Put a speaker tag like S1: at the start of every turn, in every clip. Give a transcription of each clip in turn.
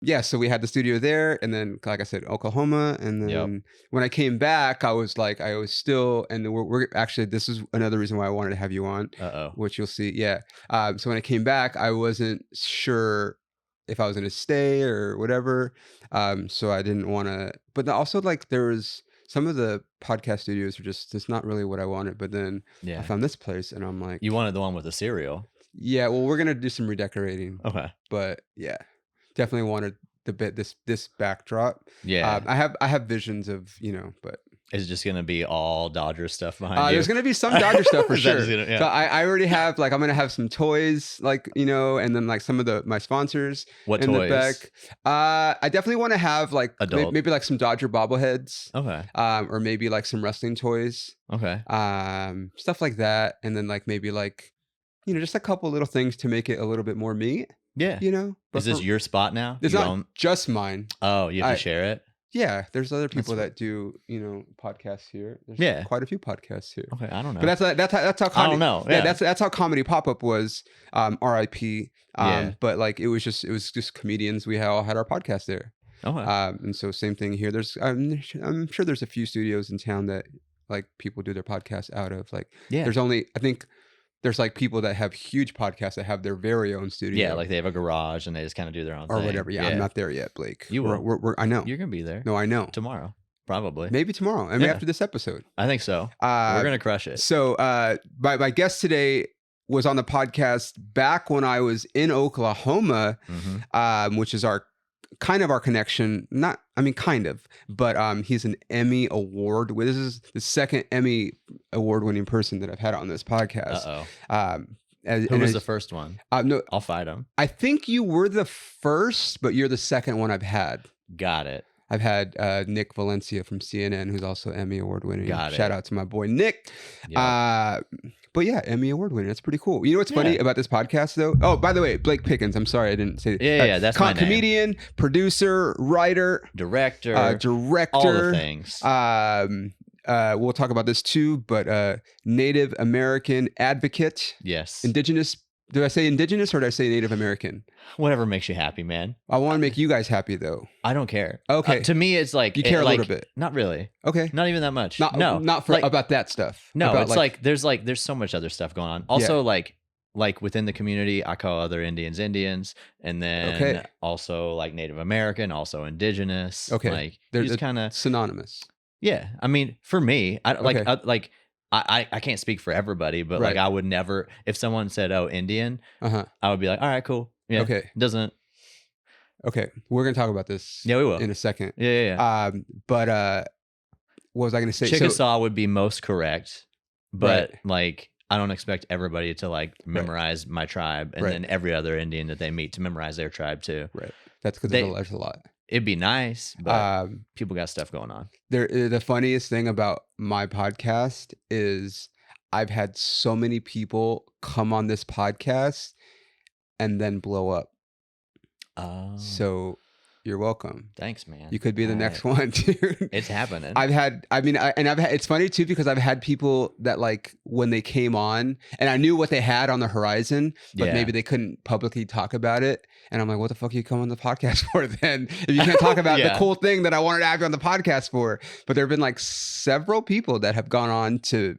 S1: yeah, so we had the studio there, and then, like I said, Oklahoma, and
S2: Yep.
S1: then when I came back, I was still, and we're actually, this is another reason why I wanted to have you on,
S2: Uh-oh.
S1: which you'll see. Yeah. So when I came back, I wasn't sure if I was going to stay or whatever. So I didn't want to, but also like there was some of the podcast studios were just not really what I wanted. But then I
S2: Yeah.
S1: found this place, and I'm like,
S2: You wanted the one with the cereal.
S1: yeah, well, we're gonna do some redecorating.
S2: Okay.
S1: But yeah, definitely wanted this backdrop.
S2: Yeah.
S1: I have visions of, but
S2: It's just gonna be all Dodger stuff behind you.
S1: there's gonna be some Dodger stuff for
S2: Is that
S1: sure.
S2: just gonna- yeah.
S1: So I already have, like, I'm gonna have some toys, like, and then like some of my sponsors
S2: What
S1: in the
S2: toys?
S1: back. I definitely want to have like
S2: Adult.
S1: maybe like some Dodger bobbleheads,
S2: Okay.
S1: or maybe like some wrestling toys,
S2: Okay.
S1: stuff like that, and then like maybe like just a couple little things to make it a little bit more me.
S2: Yeah.
S1: But
S2: Is this your spot now?
S1: It's
S2: You
S1: not
S2: own-
S1: just mine.
S2: Oh, you have to share it?
S1: Yeah, there's other
S2: That's
S1: people
S2: what-
S1: that do, podcasts here. There's
S2: Yeah.
S1: quite a few podcasts here.
S2: Okay, I don't know.
S1: But that's how
S2: I
S1: comedy,
S2: don't know.
S1: yeah,
S2: Yeah.
S1: that's how Comedy Pop-Up was, RIP.
S2: Yeah.
S1: But like it was just comedians. We all had our podcast there.
S2: Okay.
S1: And so same thing here. I'm sure there's a few studios in town that like people do their podcasts out of. Like
S2: Yeah.
S1: I think there's like people that have huge podcasts that have their very own studio.
S2: Yeah, like they have a garage and they just kind of do their own
S1: or
S2: thing.
S1: whatever. Yeah, I'm not there yet, Blake.
S2: You will.
S1: I know.
S2: You're gonna be there.
S1: No, I know.
S2: Tomorrow, probably.
S1: Maybe tomorrow. I mean,
S2: Yeah.
S1: after this episode.
S2: I think so. We're gonna crush it.
S1: So my guest today was on the podcast back when I was in Oklahoma, which is our connection. Kind of, but he's an Emmy award. This is the second Emmy award winning person that I've had on this podcast.
S2: Who was the first one?
S1: No,
S2: I'll fight him.
S1: I think you were the first, but you're the second one I've had.
S2: Got it.
S1: I've had Nick Valencia from CNN, who's also Emmy award winning.
S2: Got it.
S1: Shout out to my boy Nick.
S2: Yep.
S1: But yeah, Emmy award winning. That's pretty cool. You know what's funny about this podcast though? Oh, by the way, Blake Pickens. I'm sorry I didn't say that.
S2: Yeah, that's my name.
S1: Comedian, producer, writer,
S2: Director,
S1: all
S2: the things.
S1: We'll talk about this too, but Native American advocate.
S2: Yes.
S1: Indigenous. Did I say indigenous or did I say Native American?
S2: Whatever makes you happy, man.
S1: I want to make you guys happy though.
S2: I don't care.
S1: Okay.
S2: To me, it's like
S1: you care a little bit.
S2: Not really.
S1: Okay.
S2: Not even that much.
S1: Not for about that stuff.
S2: No,
S1: about,
S2: it's there's so much other stuff going on. Also, like within the community, I call other Indians, and then also like Native American, also indigenous.
S1: Okay.
S2: Like
S1: they're
S2: just kind of
S1: synonymous.
S2: Yeah. I mean, for me, I can't speak for everybody, but like I would never, if someone said, "Oh, Indian," I would be like, "All right, cool." Yeah.
S1: Okay.
S2: Doesn't.
S1: Okay, we're gonna talk about this.
S2: Yeah, we will
S1: in a second.
S2: Yeah.
S1: But what was I gonna say?
S2: Chickasaw would be most correct, but like I don't expect everybody to like memorize my tribe, and then every other Indian that they meet to memorize their tribe too.
S1: Right. That's because there's a lot.
S2: It'd be nice, but people got stuff going on.
S1: The funniest thing about my podcast is I've had so many people come on this podcast and then blow up.
S2: Oh.
S1: So you're welcome.
S2: Thanks, man.
S1: You could be the next one, dude.
S2: It's happening.
S1: It's funny too, because I've had people that like when they came on and I knew what they had on the horizon, but maybe they couldn't publicly talk about it. And I'm like, what the fuck are you coming on the podcast for then? If you can't talk about the cool thing that I wanted to have you on the podcast for. But there have been like several people that have gone on to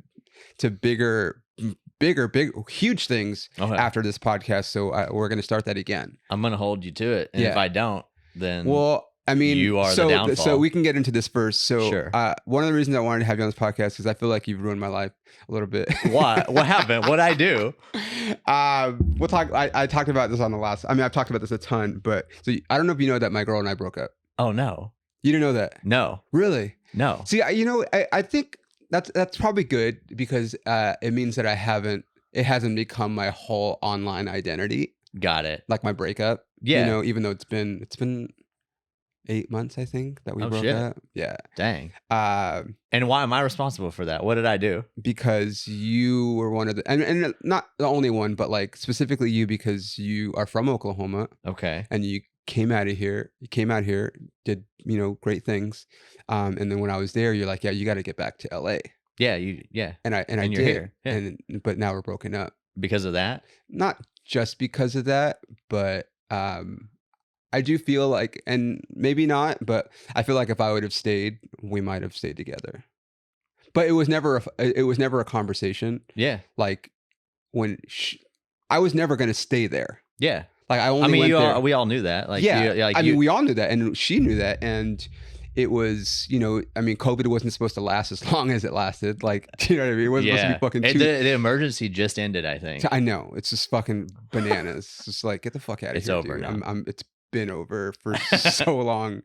S1: huge things after this podcast. So we're going to start that again.
S2: I'm going to hold you to it. And if I don't, then
S1: I mean,
S2: you are the downfall.
S1: So we can get into this first. So
S2: sure.
S1: One of the reasons I wanted to have you on this podcast is I feel like you've ruined my life a little bit.
S2: What happened? What'd I do?
S1: We'll talk. I talked about this on the last. I mean, I've talked about this a ton, but so I don't know if you know that my girl and I broke up.
S2: Oh no,
S1: you didn't know that?
S2: No,
S1: really?
S2: No.
S1: See, I think that's probably good because it means that it hasn't become my whole online identity.
S2: Got it.
S1: Like my breakup.
S2: Yeah.
S1: Even though it's been 8 months, I think, that we broke up. Yeah.
S2: Dang. And why am I responsible for that? What did I do? Because
S1: you were one of the, and not the only one, but like specifically you, because you are from Oklahoma.
S2: Okay.
S1: And you came out here, did, great things. And then when I was there, you're like, yeah, you got to get back to LA.
S2: Yeah.
S1: And I did.
S2: Here. Yeah.
S1: But now we're broken up.
S2: Because of that?
S1: Not just because of that, but I do feel like, and maybe not, but I feel like if I would have stayed, we might have stayed together. But it was never a conversation.
S2: Yeah.
S1: Like when I was never going to stay there.
S2: Yeah.
S1: Like I only went there.
S2: We all knew that. Like,
S1: yeah. I mean, we all knew that, and she knew that, and it was, I mean, COVID wasn't supposed to last as long as it lasted. Like, you know what I mean? It wasn't supposed to be fucking
S2: the emergency just ended, I think.
S1: I know. It's just fucking bananas. It's just like, get the fuck out of here.
S2: It's over
S1: dude.
S2: now.
S1: It's been over for so long.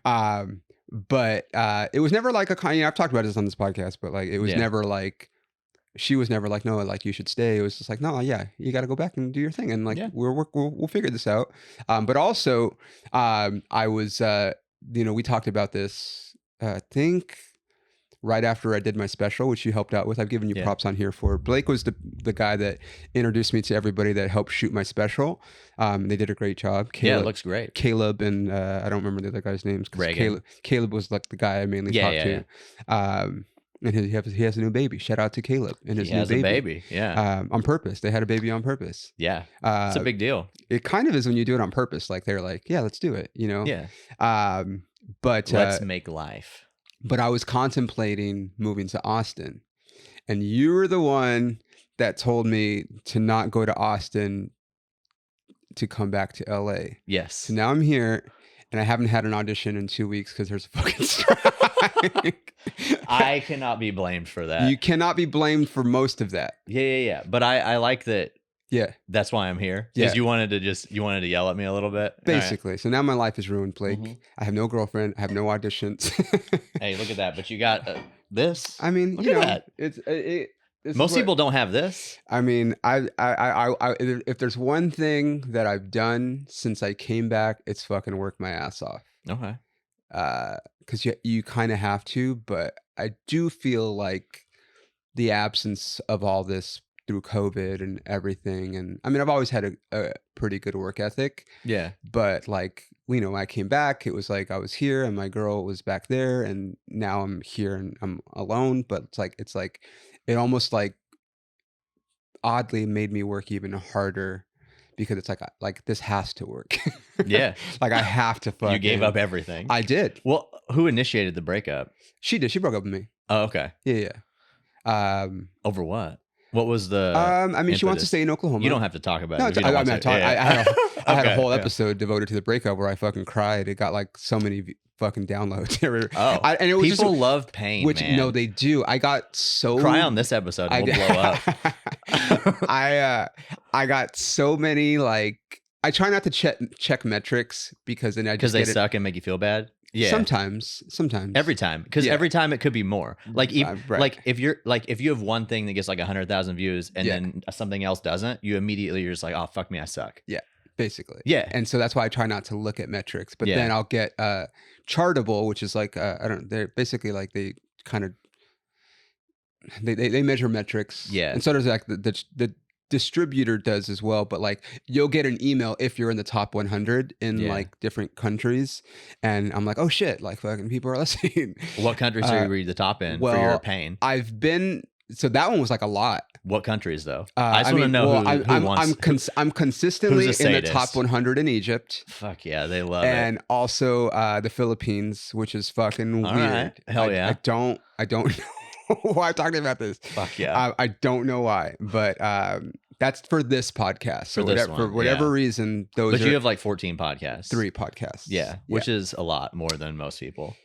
S1: But it was never like I've talked about this on this podcast, but like, it was never like, she was never like, no, like you should stay. It was just like, no, yeah, you got to go back and do your thing. And like, we'll figure this out. But also, I was, we talked about this, I think right after I did my special, which you helped out with. I've given you props on here for. Blake was the guy that introduced me to everybody that helped shoot my special. They did a great job.
S2: Caleb, it looks great.
S1: Caleb and I don't remember the other guy's names. Caleb was like the guy I mainly talked to. And he has a new baby. Shout out to Caleb and his new baby.
S2: A baby. Yeah.
S1: On purpose. They had a baby on purpose.
S2: Yeah. It's a big deal.
S1: It kind of is when you do it on purpose. Like they're like, yeah, let's do it.
S2: Yeah.
S1: But
S2: let's make life.
S1: But I was contemplating moving to Austin, and you were the one that told me to not go to Austin, to come back to LA.
S2: Yes.
S1: So now I'm here. And I haven't had an audition in 2 weeks because there's a fucking strike.
S2: I cannot be blamed for that.
S1: You cannot be blamed for most of that.
S2: Yeah. But I like that.
S1: Yeah.
S2: That's why I'm here. Because you wanted to yell at me a little bit.
S1: Basically. Right. So now my life is ruined, Blake. Mm-hmm. I have no girlfriend. I have no auditions.
S2: Hey, look at that. But you got this.
S1: I mean,
S2: look at
S1: that.
S2: Most people don't have this.
S1: I mean, I if there's one thing that I've done since I came back, it's fucking work my ass off.
S2: Okay.
S1: Because you kind of have to, but I do feel like the absence of all this through COVID and everything, and I mean, I've always had a pretty good work ethic.
S2: Yeah.
S1: But like, when I came back, it was like I was here and my girl was back there, and now I'm here and I'm alone. But it's like. It almost like oddly made me work even harder, because it's like this has to work.
S2: Yeah.
S1: Like I have to fucking.
S2: You gave up everything.
S1: I did.
S2: Well, who initiated the breakup?
S1: She did. She broke up with me.
S2: Oh, okay.
S1: Yeah.
S2: Over what? What was the
S1: I mean,
S2: impetus?
S1: She wants to stay in Oklahoma.
S2: You don't have to talk about it.
S1: I had a whole episode devoted to the breakup where I fucking cried. It got like so many fucking downloads.
S2: And it was people love pain,
S1: which
S2: man.
S1: No, they do. I got so
S2: cry on this episode and we'll blow up.
S1: I got so many, like, I try not to check metrics because then
S2: because they suck and make you feel bad. Yeah.
S1: Sometimes.
S2: Every time. Because every time it could be more. Like, like if you have one thing that gets like 100,000 views and then something else doesn't, you're just like, oh, fuck me, I suck.
S1: Yeah. Basically.
S2: Yeah.
S1: And so that's why I try not to look at metrics. But then I'll get Chartable, which is like, they're basically like they kind of, they measure metrics.
S2: Yeah.
S1: And so does like the distributor does as well, but like you'll get an email if you're in the top 100 in like different countries, and I'm like, oh shit, like fucking people are listening.
S2: What countries are you read the top in for your pain?
S1: So that one was like a lot.
S2: What countries though? I just want to know who wants.
S1: I'm consistently in the top 100 in Egypt.
S2: Fuck yeah, they love it.
S1: And also the Philippines, which is fucking weird.
S2: Right. Hell yeah.
S1: I don't know why I'm talking about this.
S2: Fuck yeah.
S1: I don't know why, but that's for this podcast. So for whatever reason,
S2: But you have like 14 podcasts.
S1: 3 podcasts.
S2: Yeah, which is a lot more than most people.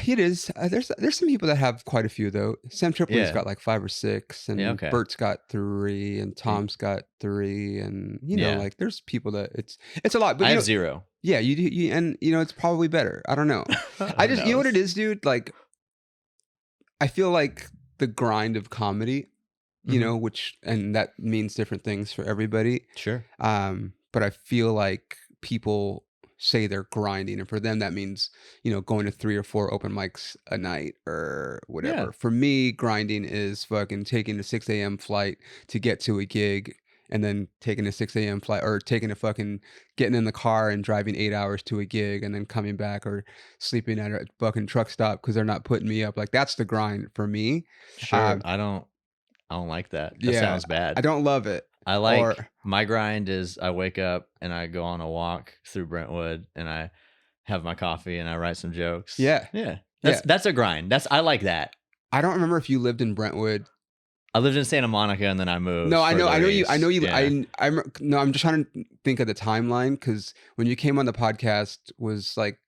S1: It is. There's some people that have quite a few though. Sam Tripoli's got like 5 or 6, and Bert's got 3, and Tom's got 3, and like there's people that it's a lot. But
S2: I have 0.
S1: Yeah, you and it's probably better. I don't know. I just you know what it is, dude. Like, I feel like the grind of comedy, and that means different things for everybody.
S2: Sure.
S1: But I feel like people say they're grinding, and for them that means going to 3 or 4 open mics a night or whatever. For me, grinding is fucking taking a 6 a.m. flight to get to a gig, and then taking a 6 a.m. flight, or getting in the car and driving 8 hours to a gig, and then coming back, or sleeping at a fucking truck stop because they're not putting me up. Like, that's the grind for me.
S2: Sure. I don't like that. That sounds bad.
S1: I don't love it.
S2: I like my grind is I wake up and I go on a walk through Brentwood and I have my coffee and I write some jokes.
S1: Yeah.
S2: That's a grind. I like that.
S1: I don't remember if you lived in Brentwood.
S2: I lived in Santa Monica and then I moved.
S1: No, I know you.
S2: Yeah.
S1: No, I'm just trying to think of the timeline because when you came on the podcast was like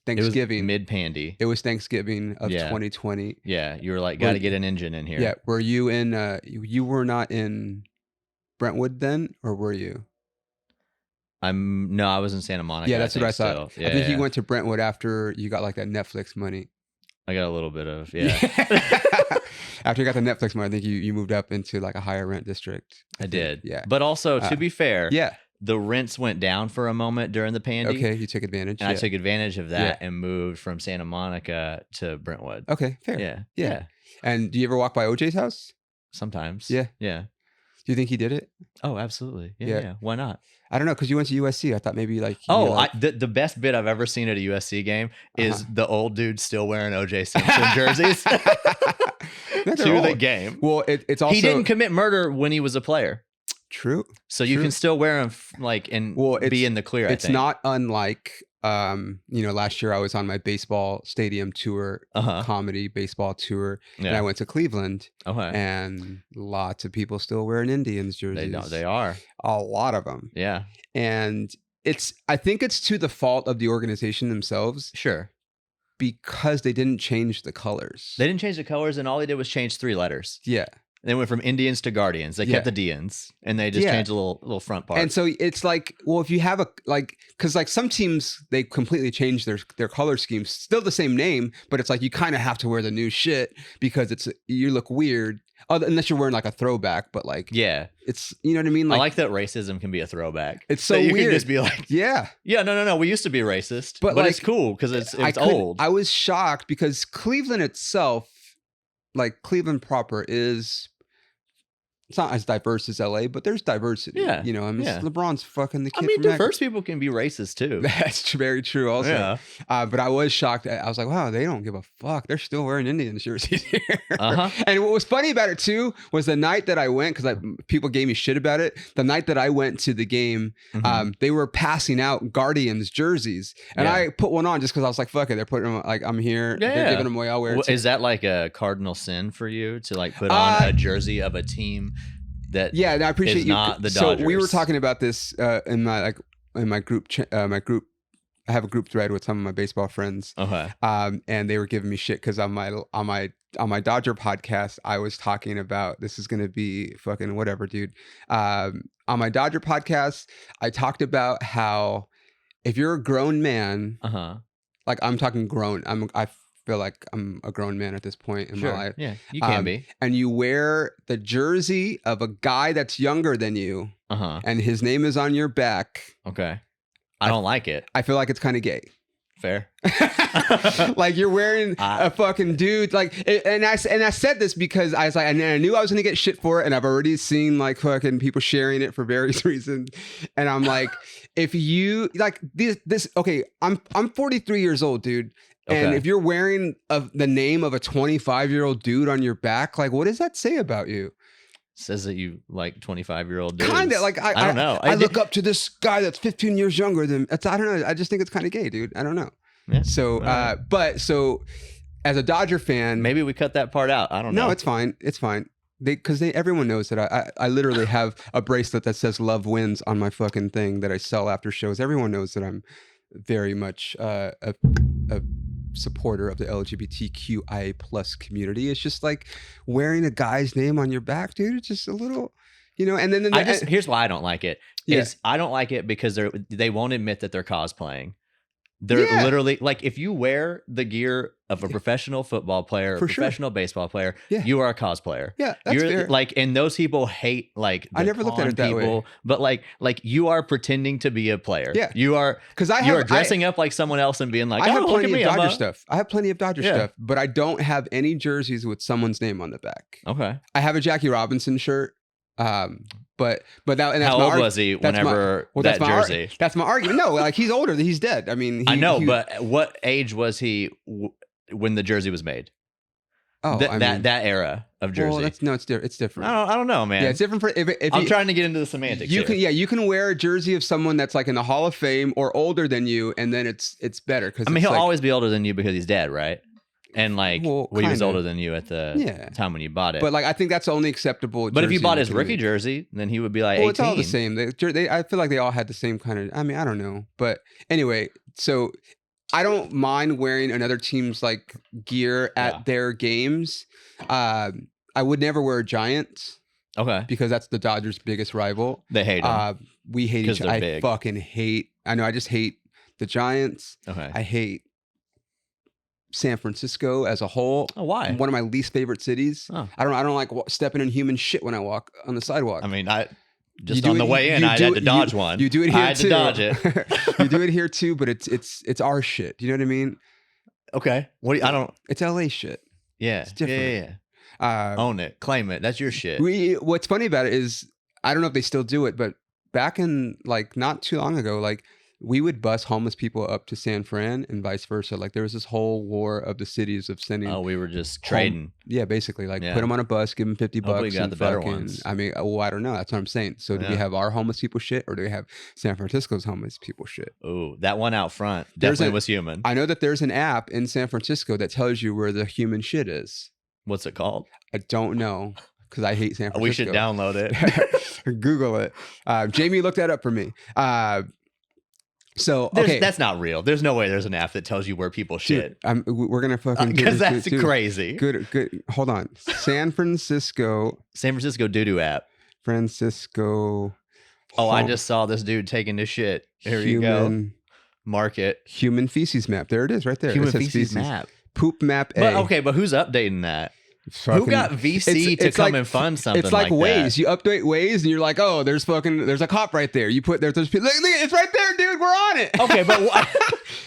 S1: Thanksgiving.
S2: It was mid-pandy.
S1: It was Thanksgiving of 2020.
S2: Yeah, you were like, got to get an engine in here.
S1: Yeah, were you in? You were not in Brentwood then, or were you?
S2: No, I was in Santa Monica.
S1: Yeah, that's what I thought.
S2: Yeah,
S1: I think you went to Brentwood after you got like that Netflix money.
S2: I got a little bit of
S1: After you got the Netflix money, I think you moved up into like a higher rent district.
S2: I did.
S1: Yeah.
S2: But also, to be fair,
S1: yeah,
S2: the rents went down for a moment during the pandy.
S1: Okay, you took advantage.
S2: And I took advantage of that and moved from Santa Monica to Brentwood.
S1: Okay, fair.
S2: Yeah.
S1: And do you ever walk by OJ's house?
S2: Sometimes.
S1: Yeah.
S2: Yeah.
S1: Do you think he did it?
S2: Oh, absolutely. Yeah. Why not?
S1: I don't know, because you went to USC. I thought maybe like...
S2: the best bit I've ever seen at a USC game is the old dude still wearing O.J. Simpson jerseys to the game.
S1: Well, it's also...
S2: He didn't commit murder when he was a player.
S1: True.
S2: So you can still wear them be in the clear, I think.
S1: It's not unlike... last year I was on my baseball stadium tour, comedy baseball tour, and I went to Cleveland, and lots of people still wearing Indians jerseys.
S2: They are
S1: a lot of them.
S2: Yeah,
S1: and I think it's to the fault of the organization themselves.
S2: Sure,
S1: because they didn't change the colors.
S2: They didn't change the colors, and all they did was change 3 letters.
S1: Yeah.
S2: They went from Indians to Guardians. They kept the Dians, and they just changed a little front part.
S1: And so it's like, well, if you have because like some teams, they completely change their color schemes, still the same name, but it's like you kind of have to wear the new shit because you look weird, unless you're wearing like a throwback. But like, it's, you know what I mean?
S2: I like that racism can be a throwback.
S1: It's so weird.
S2: You can just be like,
S1: yeah,
S2: no, we used to be racist, but like, it's cool because it's old.
S1: I was shocked because Cleveland itself, like Cleveland proper is, it's not as diverse as LA, but there's diversity.
S2: Yeah.
S1: You know, I mean, LeBron's fucking the kid.
S2: I mean, diverse people can be racist too.
S1: That's very true also. Yeah. But I was shocked. I was like, wow, they don't give a fuck. They're still wearing Indian jerseys here. And what was funny about it too was the night that I went, because people gave me shit about it. The night that I went to the game, they were passing out Guardians jerseys. And I put one on just because I was like, fuck it. They're putting them, like, I'm here. They're giving them away. I'll wear it.
S2: Is that like a cardinal sin for you to like put on a jersey of a team that
S1: I appreciate you.
S2: Not the Dodgers?
S1: So we were talking about this in my group. I have a group thread with some of my baseball friends. And they were giving me shit because on my Dodger podcast, I was talking about, this is gonna be fucking whatever, dude. On my Dodger podcast, I talked about how if you're a grown man, like I'm talking grown, I feel like I'm a grown man at this point in my life.
S2: Yeah, you can be.
S1: And you wear the jersey of a guy that's younger than you, and his name is on your back.
S2: Okay. I don't like it.
S1: I feel like it's kind of gay.
S2: Fair.
S1: Like you're wearing a fucking dude. Like, and I said this because I was like, and I knew I was gonna get shit for it, and I've already seen like fucking people sharing it for various reasons. And I'm like, if you like this, okay, I'm 43 years old, dude. And if you're wearing the name of a 25-year-old dude on your back, like, what does that say about you?
S2: Says that you like 25-year-old dudes.
S1: Kind of like, I don't know. I look up to this guy that's 15 years younger than. I don't know. I just think it's kind of gay, dude. I don't know. Yeah. So, so as a Dodger fan,
S2: maybe we cut that part out. I don't know.
S1: No, it's fine. It's fine. Because everyone knows that I literally have a bracelet that says "Love Wins" on my fucking thing that I sell after shows. Everyone knows that I'm very much a supporter of the LGBTQIA plus community. It's just like wearing a guy's name on your back, dude. It's just a little, and then
S2: here's why I don't like it. Is I don't like it because they won't admit that they're cosplaying. They're literally like, if you wear the gear of a professional football player, professional baseball player, you are a cosplayer.
S1: Yeah, that's fair.
S2: Like, and those people hate like the
S1: I never looked at it that way.
S2: But like you are pretending to be a player.
S1: Yeah,
S2: you are dressing up like someone else and being like,
S1: I have plenty of Dodger stuff. I have plenty of Dodger stuff, but I don't have any jerseys with someone's name on the back.
S2: Okay, I
S1: have a Jackie Robinson shirt. But that, and that's
S2: how old was he whenever that jersey?
S1: That's my argument. No, like he's older. He's dead. I mean,
S2: I know, but what age was he when the jersey was made?
S1: Oh,
S2: that era of jersey.
S1: Well, it's different.
S2: I don't know, man.
S1: Yeah, it's different for if
S2: I'm trying to get into the semantics.
S1: You can wear a jersey of someone that's like in the Hall of Fame or older than you, and then it's better because
S2: he'll always be older than you because he's dead, right? And like, he was older than you at the time when you bought it.
S1: But like, I think that's only acceptable.
S2: But if you bought his rookie jersey, then he would be like 18.
S1: It's all the same. I feel like they all had the same kind of. I mean, I don't know, but anyway, so. I don't mind wearing another team's like gear at their games. I would never wear Giants.
S2: Okay.
S1: Because that's the Dodgers' biggest rival.
S2: They hate them.
S1: We hate each other. I fucking hate. I know. I just hate the Giants.
S2: Okay.
S1: I hate San Francisco as a whole.
S2: Oh, why?
S1: One of my least favorite cities.
S2: Oh.
S1: I don't like stepping in human shit when I walk on the sidewalk.
S2: I mean, Just on the way in, I had to dodge one.
S1: You do it here too. I had
S2: to dodge it.
S1: You do it here too, but it's our shit. Do you know what I mean?
S2: Okay.
S1: It's LA shit.
S2: Yeah.
S1: It's different.
S2: Yeah. Own it. Claim it. That's your shit.
S1: What's funny about it is, I don't know if they still do it, but back in like not too long ago, like we would bus homeless people up to San Fran and vice versa. Like there was this whole war of the cities of sending.
S2: Oh, we were just trading.
S1: Yeah, basically, like put them on a bus, give them $50.
S2: Hopefully you got the better ones.
S1: I mean, I don't know. That's what I'm saying. So do we have our homeless people shit, or do we have San Francisco's homeless people shit?
S2: Oh, that one out front definitely was human.
S1: I know that there's an app in San Francisco that tells you where the human shit is.
S2: What's it called?
S1: I don't know. Because I hate San Francisco.
S2: We should download it.
S1: Google it. Jamie looked that up for me. So
S2: that's not real. There's no way there's an app that tells you where people shit.
S1: We're gonna fucking
S2: because that's crazy.
S1: Good. Hold on. San Francisco
S2: doo-doo app.
S1: Francisco.
S2: I just saw this dude taking this shit. Here you go. Mark it.
S1: Human feces map. There it is, right there.
S2: Human feces map.
S1: Poop map A.
S2: But who's updating that? Who got VC to come and fund something?
S1: It's like Waze.
S2: That?
S1: You update Waze and you're like, oh, there's a cop right there. You put there's people. Look, it's right there, dude. We're on it.
S2: Okay, but
S1: right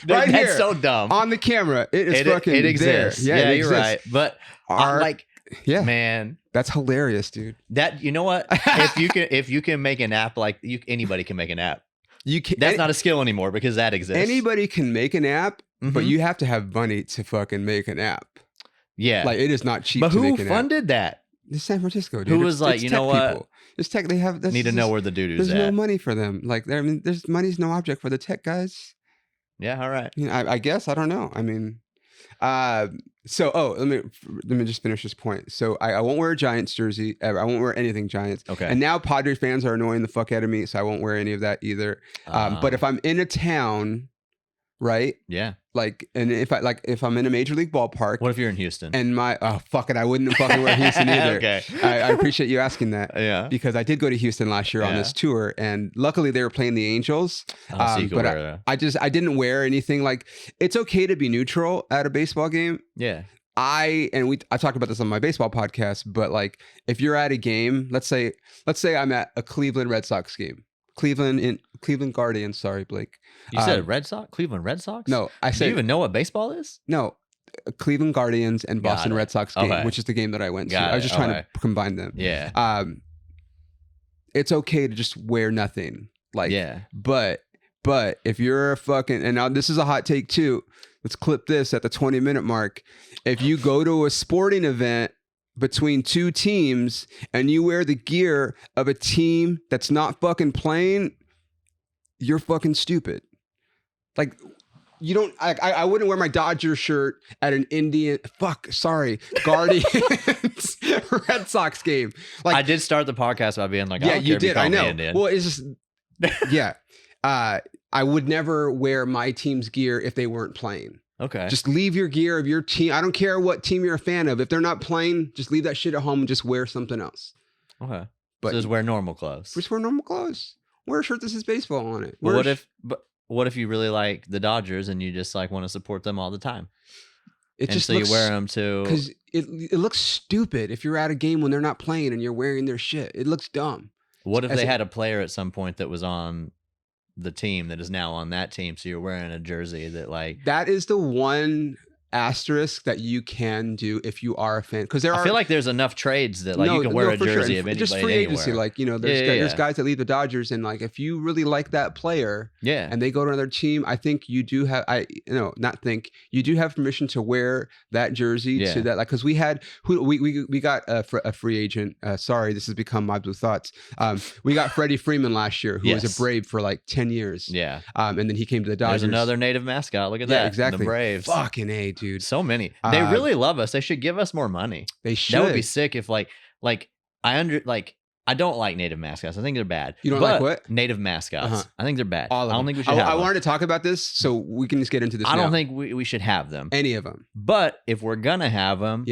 S2: that's
S1: here,
S2: so dumb.
S1: On the camera, it exists.
S2: There. Yeah, you're right. But man,
S1: that's hilarious, dude.
S2: That you know what? if you can make an app like anybody can make an app. That's not a skill anymore because that exists.
S1: Anybody can make an app, but you have to have money to fucking make an app.
S2: Yeah,
S1: like it is not cheap.
S2: But
S1: to
S2: who
S1: make an
S2: funded that?
S1: It's San Francisco, dude.
S2: Who was like, you know what?
S1: People. It's tech. They have.
S2: Need to know where the doo-doo's
S1: at.
S2: There's
S1: no money for them. Like, there's money's no object for the tech guys.
S2: Yeah, all right.
S1: You know, I guess I don't know. I mean, so let me just finish this point. So I won't wear a Giants jersey ever. I won't wear anything Giants.
S2: Okay.
S1: And now Padres fans are annoying the fuck out of me, so I won't wear any of that either. But if I'm in a town, right?
S2: Yeah.
S1: Like, and if I'm in a major league ballpark.
S2: What if you're in Houston?
S1: And I wouldn't fucking wear Houston either.
S2: Okay.
S1: I appreciate you asking that.
S2: Yeah.
S1: Because I did go to Houston last year on this tour, and luckily they were playing the Angels.
S2: So you could wear that.
S1: I didn't wear anything. Like, it's okay to be neutral at a baseball game.
S2: Yeah.
S1: I talked about this on my baseball podcast, but like, if you're at a game, let's say I'm at a Cleveland Red Sox game. Cleveland Guardians. Sorry, Blake.
S2: You said Red Sox? Cleveland Red Sox?
S1: No, I said.
S2: Do you even know what baseball is?
S1: No, Cleveland Guardians and Boston Red Sox game, which is the game that I went to. I was just trying to combine them.
S2: Yeah.
S1: It's okay to just wear nothing. Like,
S2: yeah.
S1: But if you're a fucking, and now this is a hot take too. Let's clip this at the 20-minute mark. If you go to a sporting event between two teams and you wear the gear of a team that's not fucking playing, you're fucking stupid. Like, you don't, I wouldn't wear my Dodger shirt at an Guardians Red Sox game. Like,
S2: I did start the podcast by being like,
S1: yeah, you did. I know. Well, it's just, yeah. I would never wear my team's gear if they weren't playing.
S2: Okay.
S1: Just leave your gear of your team. I don't care what team you're a fan of. If they're not playing, just leave that shit at home and just wear something else.
S2: Okay. But so just wear normal clothes.
S1: Just wear normal clothes. Wear a shirt that says baseball on it.
S2: What if you really like the Dodgers and you just like want to support them all the time? You wear them to,
S1: because it looks stupid if you're at a game when they're not playing and you're wearing their shit. It looks dumb.
S2: What if they had a player at some point that was on the team that is now on that team, so you're wearing a jersey that like,
S1: that is the one asterisk that you can do if you are a fan, because
S2: I feel like there's enough trades that like you can wear a jersey of anybody
S1: just free agency,
S2: anywhere.
S1: like there's guys that leave the Dodgers, and like if you really like that player, and they go to another team, I think you do have you do have permission to wear that jersey to that, like, because we got a free agent. Sorry, this has become my blue thoughts. We got Freddie Freeman last year, who was a Brave for like 10 years. And then he came to the Dodgers.
S2: There's another native mascot. Look at that.
S1: Exactly.
S2: The Braves.
S1: Fucking A, dude.
S2: So many. They really love us. They should give us more money.
S1: They should.
S2: That would be sick if I don't like native mascots. I think they're bad.
S1: You don't like what?
S2: Native mascots. I think they're bad.
S1: I don't
S2: think we should have them.
S1: I wanted to talk about this, so we can just get into this
S2: I don't think we should have them.
S1: Any of them.
S2: But if we're going to have them.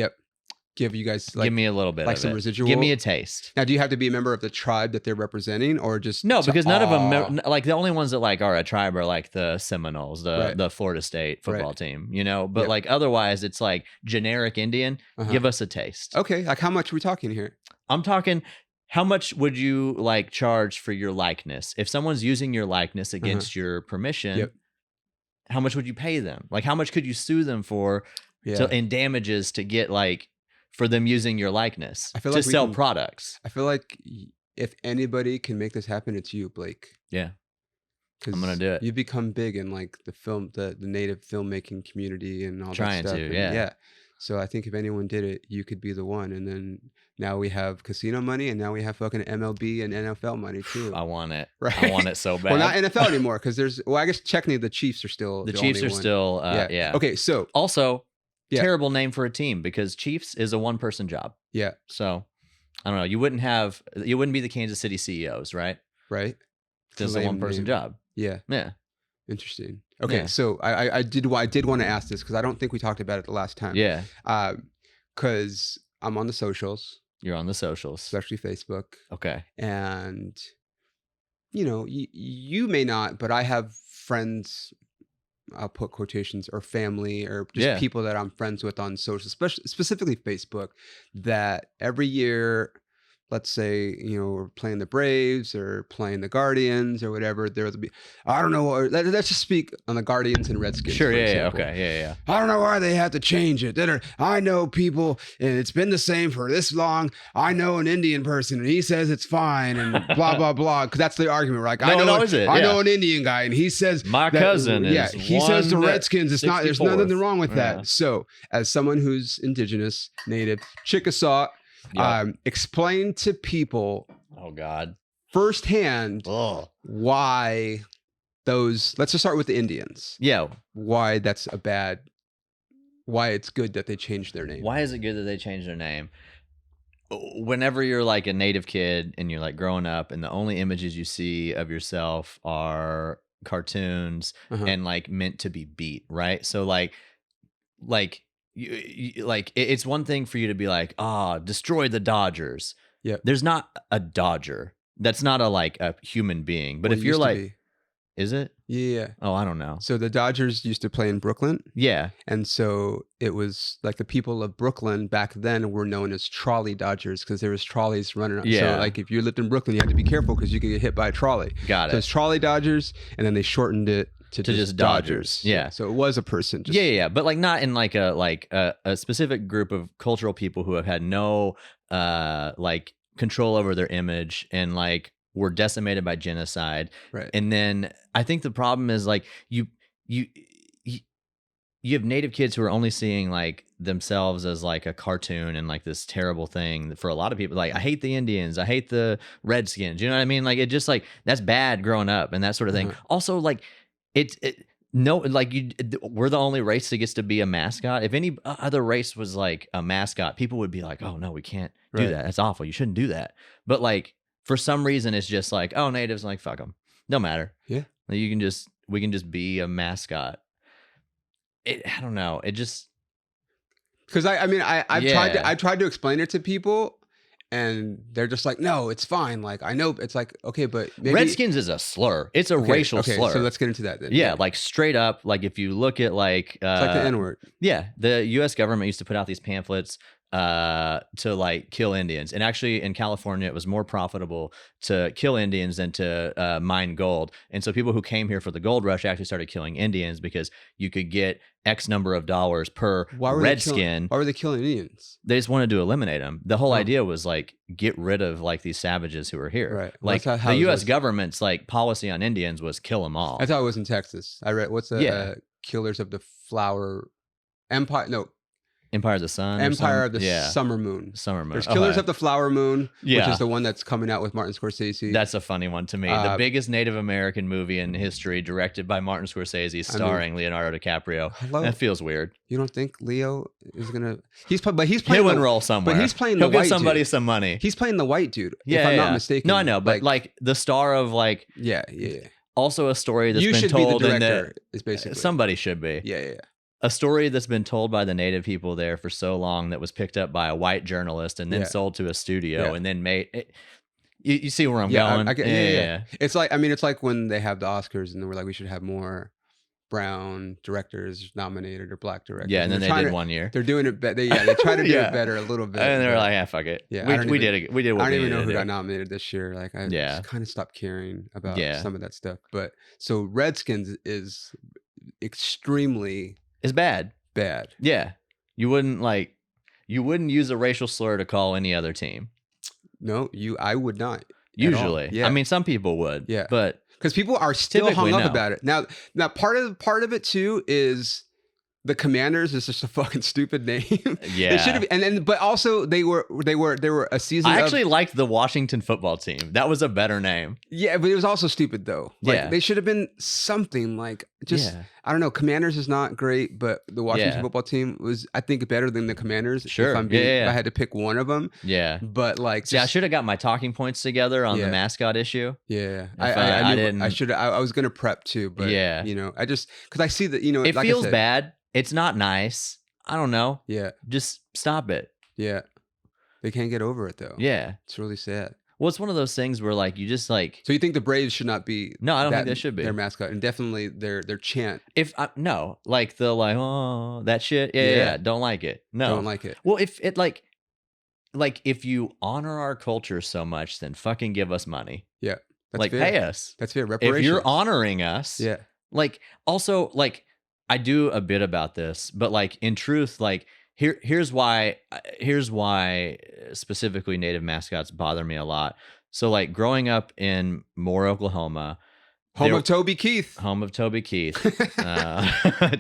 S1: Give you guys
S2: give me a little bit
S1: like
S2: of
S1: some
S2: it.
S1: Residual.
S2: Give me a taste.
S1: Now, do you have to be a member of the tribe that they're representing, or just
S2: no? Because none of them, like the only ones that like are a tribe are like the Seminoles, the Florida State football team, But like otherwise, it's like generic Indian. Give us a taste.
S1: Okay, like how much are we talking here?
S2: I'm talking. How much would you like charge for your likeness? If someone's using your likeness against your permission, how much would you pay them? Like how much could you sue them for in damages to get like for them using your likeness to sell products?
S1: I feel like if anybody can make this happen, it's you, Blake.
S2: Yeah. I'm gonna do it.
S1: You've become big in like the native filmmaking community and all
S2: that stuff. Yeah.
S1: So I think if anyone did it, you could be the one. And then now we have casino money, and now we have fucking MLB and NFL money too.
S2: I want it.
S1: Right?
S2: I want it so bad.
S1: Well, not NFL anymore, because I guess technically the Chiefs are still
S2: the Chiefs are
S1: only one.
S2: Still yeah.
S1: Okay, so
S2: also terrible name for a team, because Chiefs is a one-person job.
S1: Yeah.
S2: So I don't know. You wouldn't be the Kansas City CEOs, right?
S1: Right.
S2: It's a one-person job.
S1: Yeah.
S2: Yeah.
S1: Interesting. Okay, so I did want to ask this, because I don't think we talked about it the last time.
S2: Yeah.
S1: Because I'm on the socials.
S2: You're on the socials,
S1: especially Facebook.
S2: Okay.
S1: And you may not, but I have friends. I'll put quotations, or family, or just people that I'm friends with on social, specifically Facebook, that every year, let's say, we're playing the Braves or playing the Guardians or whatever, there'll be, I don't know, or let's just speak on the Guardians and Redskins.
S2: Sure, okay.
S1: I don't know why they have to change it. I know people, and it's been the same for this long. I know an Indian person, and he says it's fine, and blah, blah, blah. Because that's the argument, right? I know an Indian guy, and he says
S2: my cousin is
S1: he says the Redskins, it's not, there's nothing wrong with that.
S2: Yeah.
S1: So as someone who's indigenous, native, Chickasaw, explain to people firsthand why let's just start with the Indians. Why that's why it's good that they changed their name.
S2: Why is it good that they changed their name? Whenever you're like a native kid and you're like growing up, and the only images you see of yourself are cartoons and like meant to be beat, right? So like you, like it's one thing for you to be like, destroy the Dodgers.
S1: Yeah,
S2: there's not a Dodger. That's not a human being. But if you're like, is it?
S1: Yeah.
S2: Oh, I don't know.
S1: So the Dodgers used to play in Brooklyn.
S2: Yeah.
S1: And so it was like the people of Brooklyn back then were known as trolley Dodgers, because there was trolleys running around.
S2: Yeah.
S1: So like if you lived in Brooklyn, you had to be careful, because you could get hit by a trolley.
S2: Got it.
S1: So it's trolley Dodgers, and then they shortened it to just Dodgers.
S2: Yeah.
S1: So it was a person.
S2: Yeah. But like not in like a specific group of cultural people who have had no like control over their image, and like were decimated by genocide.
S1: Right.
S2: And then I think the problem is like you have native kids who are only seeing like themselves as like a cartoon and like this terrible thing. For a lot of people, like, I hate the Indians, I hate the Redskins, you know what I mean? Like, it just like, that's bad growing up and that sort of thing. Also, like we're the only race that gets to be a mascot. If any other race was like a mascot, people would be like, oh no, we can't do that. That's awful. You shouldn't do that. But like, for some reason, it's just like, oh, natives, like, fuck them. No matter.
S1: Yeah.
S2: We can just be a mascot. I don't know. It just,
S1: because I've tried to explain it to people, and they're just like, no, it's fine. Like, I know it's like, okay, but maybe
S2: Redskins is a slur. It's a racial slur.
S1: So let's get into that then.
S2: Yeah, like straight up, like if you look at like
S1: it's like the N-word.
S2: Yeah, the U.S. government used to put out these pamphlets to like kill Indians. And actually in California, it was more profitable to kill Indians than to mine gold. And so people who came here for the gold rush actually started killing Indians because you could get X number of dollars per redskin.
S1: Why were they killing Indians?
S2: They just wanted to eliminate them. The whole idea was like get rid of like these savages who were here.
S1: Right.
S2: Like the U.S. government's like policy on Indians was kill them all.
S1: I thought it was in Texas. I read what's the Killers of the Flower Empire? No.
S2: Empire of the Sun.
S1: Empire of the Summer Moon.
S2: Summer Moon.
S1: There's Killers of the Flower Moon, which is the one that's coming out with Martin Scorsese.
S2: That's a funny one to me. The biggest Native American movie in history, directed by Martin Scorsese, starring Leonardo DiCaprio. Hello? That feels weird.
S1: You don't think Leo is gonna? He's playing.
S2: He'll enroll somewhere.
S1: But he's playing the white dude.
S2: He'll give somebody some money.
S1: He's playing the white dude. If I'm not mistaken.
S2: No, I know, but like the star of like.
S1: Yeah.
S2: Also, a story that's
S1: been told. You should be the director. Is basically
S2: somebody should be.
S1: Yeah.
S2: A story that's been told by the native people there for so long that was picked up by a white journalist and then sold to a studio and then made it, you see where I'm going?
S1: Yeah. It's like, I mean, it's like when they have the Oscars and we're like, we should have more brown directors nominated or black directors.
S2: Yeah, and then they did 1 year.
S1: They're doing it better. They try to do it better a little bit.
S2: And they're like, yeah, fuck it.
S1: Yeah,
S2: we did what we
S1: I don't even know who
S2: do.
S1: got nominated this year. Like, I just kind of stopped caring about some of that stuff. But so Redskins is extremely...
S2: It's bad. Yeah. You wouldn't use a racial slur to call any other team.
S1: No, I would not.
S2: Usually. Yeah. I mean, some people would.
S1: Yeah.
S2: But
S1: because people are still hung up about it. Now part of it too is the Commanders is just a fucking stupid name.
S2: Yeah.
S1: It should have but also they were a season.
S2: I actually liked the Washington football team. That was a better name.
S1: Yeah, but it was also stupid though. Like they should have been something like I don't know. Commanders is not great, but the Washington football team was, I think, better than the Commanders.
S2: Sure.
S1: If I had to pick one of them.
S2: Yeah.
S1: But like,
S2: I should have got my talking points together on the mascot issue.
S1: Yeah.
S2: I didn't.
S1: I should. I was gonna prep too, but I just because I see that
S2: it like feels bad. It's not nice. I don't know.
S1: Yeah.
S2: Just stop it.
S1: Yeah. They can't get over it though.
S2: Yeah.
S1: It's really sad.
S2: Well, it's one of those things where like you just like.
S1: So you think the Braves should not be?
S2: No, I don't think they should be
S1: their mascot, and definitely their chant.
S2: No, like the that shit. Yeah. Don't like it. No,
S1: don't like it.
S2: Well, if it like if you honor our culture so much, then fucking give us money.
S1: Yeah,
S2: that's fair. Pay us.
S1: That's fair. Reparations.
S2: If you're honoring us, like also like. I do a bit about this, but like in truth, like here's why specifically native mascots bother me a lot. So like growing up in Moore, Oklahoma,
S1: home of Toby Keith.
S2: It's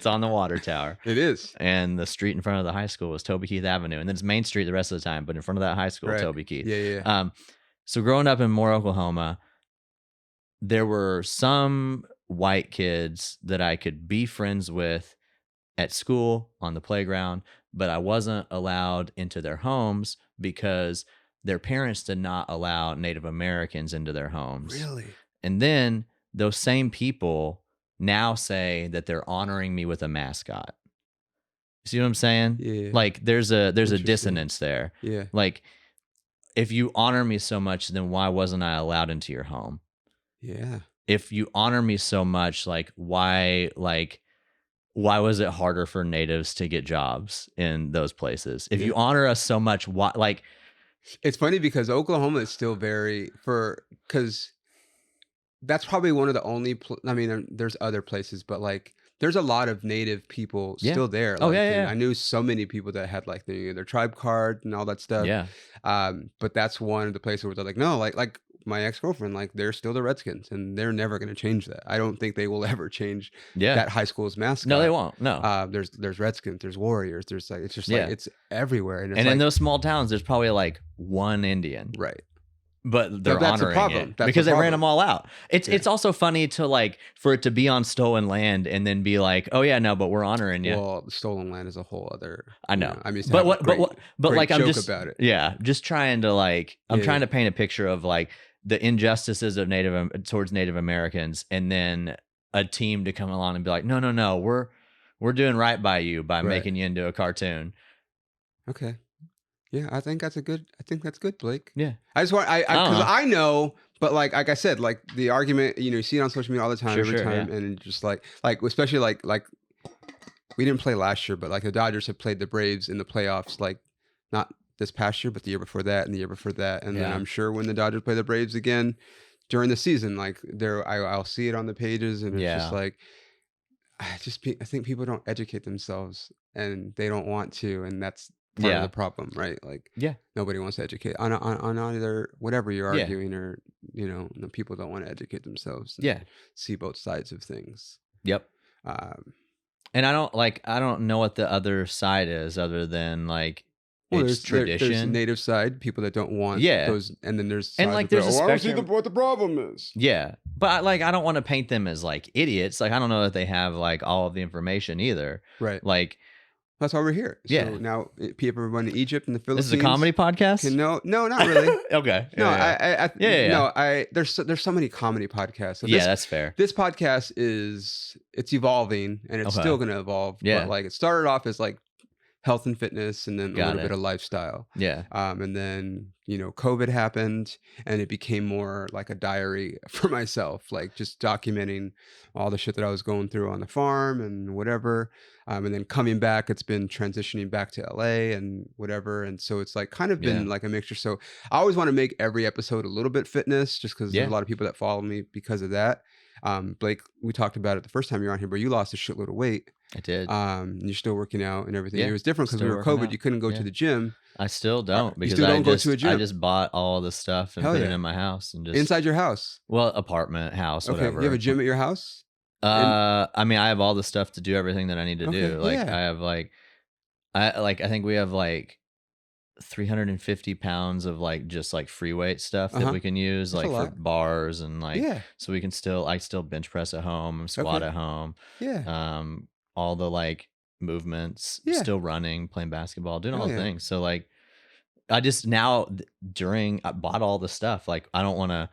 S2: on the water tower.
S1: It is.
S2: And the street in front of the high school was Toby Keith Avenue. And then it's Main Street the rest of the time, but in front of that high school, Toby Keith.
S1: Yeah.
S2: So growing up in Moore, Oklahoma, there were some white kids that I could be friends with at school, on the playground, but I wasn't allowed into their homes because their parents did not allow Native Americans into their homes.
S1: Really?
S2: And then those same people now say that they're honoring me with a mascot. See what I'm saying?
S1: Yeah.
S2: Like there's a dissonance there.
S1: Yeah.
S2: Like if you honor me so much, then why wasn't I allowed into your home?
S1: Yeah.
S2: If you honor me so much, why was it harder for natives to get jobs in those places? If you honor us so much, why, like,
S1: it's funny because Oklahoma is still because that's probably one of the only, there's other places, but like, there's a lot of native people still there.
S2: Like, I
S1: knew so many people that had like their tribe card and all that stuff.
S2: Yeah.
S1: But that's one of the places where they're like, no, like my ex-girlfriend, like they're still the Redskins and they're never going to change that. I don't think they will ever change that high school's mascot.
S2: No, they won't. No.
S1: There's Redskins, there's Warriors, there's like, it's just like, it's everywhere. And
S2: in those small towns, there's probably like one Indian.
S1: Right.
S2: But they're honoring it
S1: because
S2: they ran them all out. It's also funny to like for it to be on stolen land and then be like, oh yeah, no, but we're honoring you.
S1: Well, stolen land is a whole other.
S2: I know.
S1: I mean,
S2: but like I'm just
S1: about it.
S2: Yeah, just trying to like trying to paint a picture of like the injustices of towards Native Americans, and then a team to come along and be like, no, we're doing right by you by making you into a cartoon.
S1: Okay. Yeah, I think that's good, Blake.
S2: Yeah.
S1: I just want, because I know, but like I said, like the argument, you see it on social media all the time, every time. Yeah. And just like, especially like we didn't play last year, but like the Dodgers have played the Braves in the playoffs, like not this past year, but the year before that and the year before that. And then
S2: Yeah.
S1: I'm sure when the Dodgers play the Braves again during the season, like I'll see it on the pages, and it's just like, I think people don't educate themselves, and they don't want to, and that's part of the problem, right? Like, nobody wants to educate on either whatever you're arguing, or people don't want to educate themselves. And see both sides of things.
S2: Yep. And I don't know what the other side is, other than like, well, it's tradition.
S1: There's native side, people that don't want those, and then there's
S2: and like there's a spectrum.
S1: I don't see what the problem is.
S2: Yeah, but like I don't want to paint them as like idiots. Like I don't know that they have like all of the information either.
S1: Right.
S2: Like
S1: that's why we're here. So now people run to Egypt and the Philippines.
S2: This is a comedy podcast.
S1: No, not really.
S2: Okay.
S1: No, there's so many comedy podcasts. So
S2: that's fair.
S1: This podcast it's evolving, and it's still going to evolve.
S2: Yeah.
S1: But like it started off as like health and fitness, and then a little bit of lifestyle.
S2: Yeah.
S1: And then, COVID happened, and it became more like a diary for myself, like just documenting all the shit that I was going through on the farm and whatever. And then coming back, it's been transitioning back to LA and whatever. And so it's like kind of been like a mixture. So I always want to make every episode a little bit fitness, just because there's a lot of people that follow me because of that. Blake, we talked about it the first time you were on here, but you lost a shitload of weight.
S2: I did.
S1: You're still working out and everything. It was different because we were COVID.
S2: Out.
S1: You couldn't go to the gym.
S2: I still don't, because
S1: go to a gym.
S2: I just bought all the stuff and put it in my house, and just
S1: inside your house.
S2: Well, apartment, house, whatever.
S1: You have a gym at your house?
S2: I mean, I have all the stuff to do everything that I need to do. Like I have I think we have like 350 pounds of like just like free weight stuff that we can use, that's like for bars, and like so we can I still bench press at home, squat at home. All the like movements, still running, playing basketball, doing all the things. So like I just now I bought all the stuff. Like I don't want to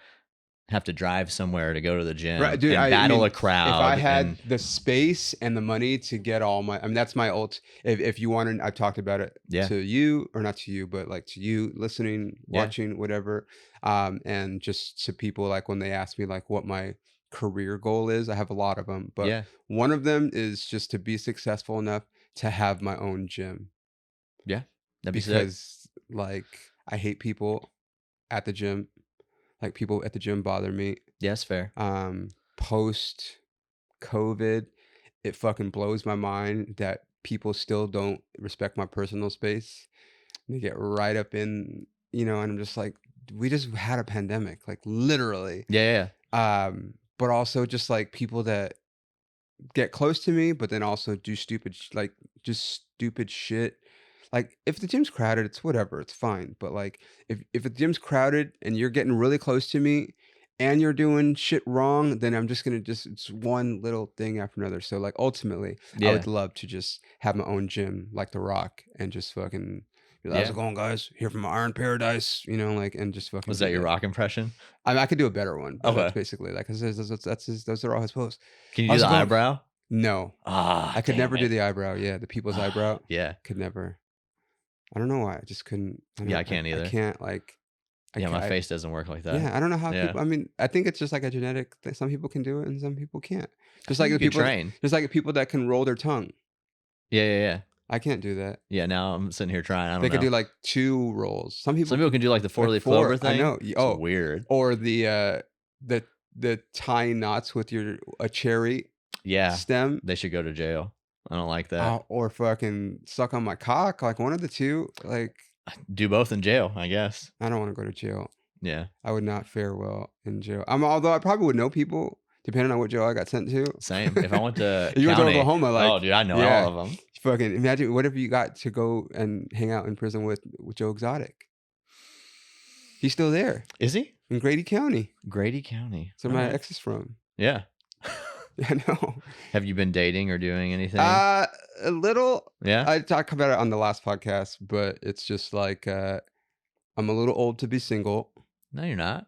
S2: have to drive somewhere to go to the gym,
S1: right, dude,
S2: and battle a crowd.
S1: If I had the space and the money to get all my, that's my if you wanted, I've talked about it to you, or not to you, but like to you listening, watching, whatever. And just to people, like when they ask me like what my career goal is, I have a lot of them, but one of them is just to be successful enough to have my own gym.
S2: Yeah. That'd be
S1: because
S2: sick.
S1: Like I hate people at the gym. Like people at the gym bother me.
S2: Yeah, that's fair.
S1: Post COVID, it fucking blows my mind that people still don't respect my personal space. They get right up in, and I'm just like, we just had a pandemic, like literally.
S2: Yeah.
S1: But also just like people that get close to me, but then also do stupid shit. Like if the gym's crowded, it's whatever, it's fine. But like if the gym's crowded and you're getting really close to me and you're doing shit wrong, then I'm just gonna it's one little thing after another. So like ultimately, I would love to just have my own gym like The Rock, and just fucking be like, how's it going, guys? Here from Iron Paradise, like, and just fucking.
S2: Was that your Rock impression?
S1: I mean, I could do a better one.
S2: Okay.
S1: That's basically like, those are all his posts.
S2: Can you do the eyebrow?
S1: No. I could never do the eyebrow. Yeah, the people's eyebrow.
S2: Yeah.
S1: Could never. I don't know why. I just couldn't.
S2: I can't either.
S1: I can't like.
S2: My face doesn't work like that.
S1: Yeah, I don't know how people. I mean, I think it's just like a genetic thing. Some people can do it and some people can't. Just like the people. Just like the people that can roll their tongue.
S2: Yeah.
S1: I can't do that.
S2: Yeah, now I'm sitting here trying. I don't know.
S1: They could do like 2 rolls. Some people
S2: can do like the 4-leaf clover thing.
S1: I know.
S2: It's weird.
S1: Or the tying knots with a cherry. Stem.
S2: They should go to jail. I don't like that.
S1: Or fucking suck on my cock. Like one of the two. Like
S2: do both in jail, I guess.
S1: I don't want to go to jail.
S2: Yeah.
S1: I would not fare well in jail. Although I probably would know people depending on what jail I got sent to.
S2: Same. If I went to
S1: you went to Oklahoma, like,
S2: oh dude, I know all of them.
S1: Fucking imagine, what if you got to go and hang out in prison with Joe Exotic? He's still there.
S2: Is he?
S1: In Grady County.
S2: Grady County.
S1: So my ex is from.
S2: Yeah.
S1: I know.
S2: Have you been dating or doing anything?
S1: A little.
S2: Yeah.
S1: I talked about it on the last podcast, but it's just like I'm a little old to be single.
S2: No, you're not.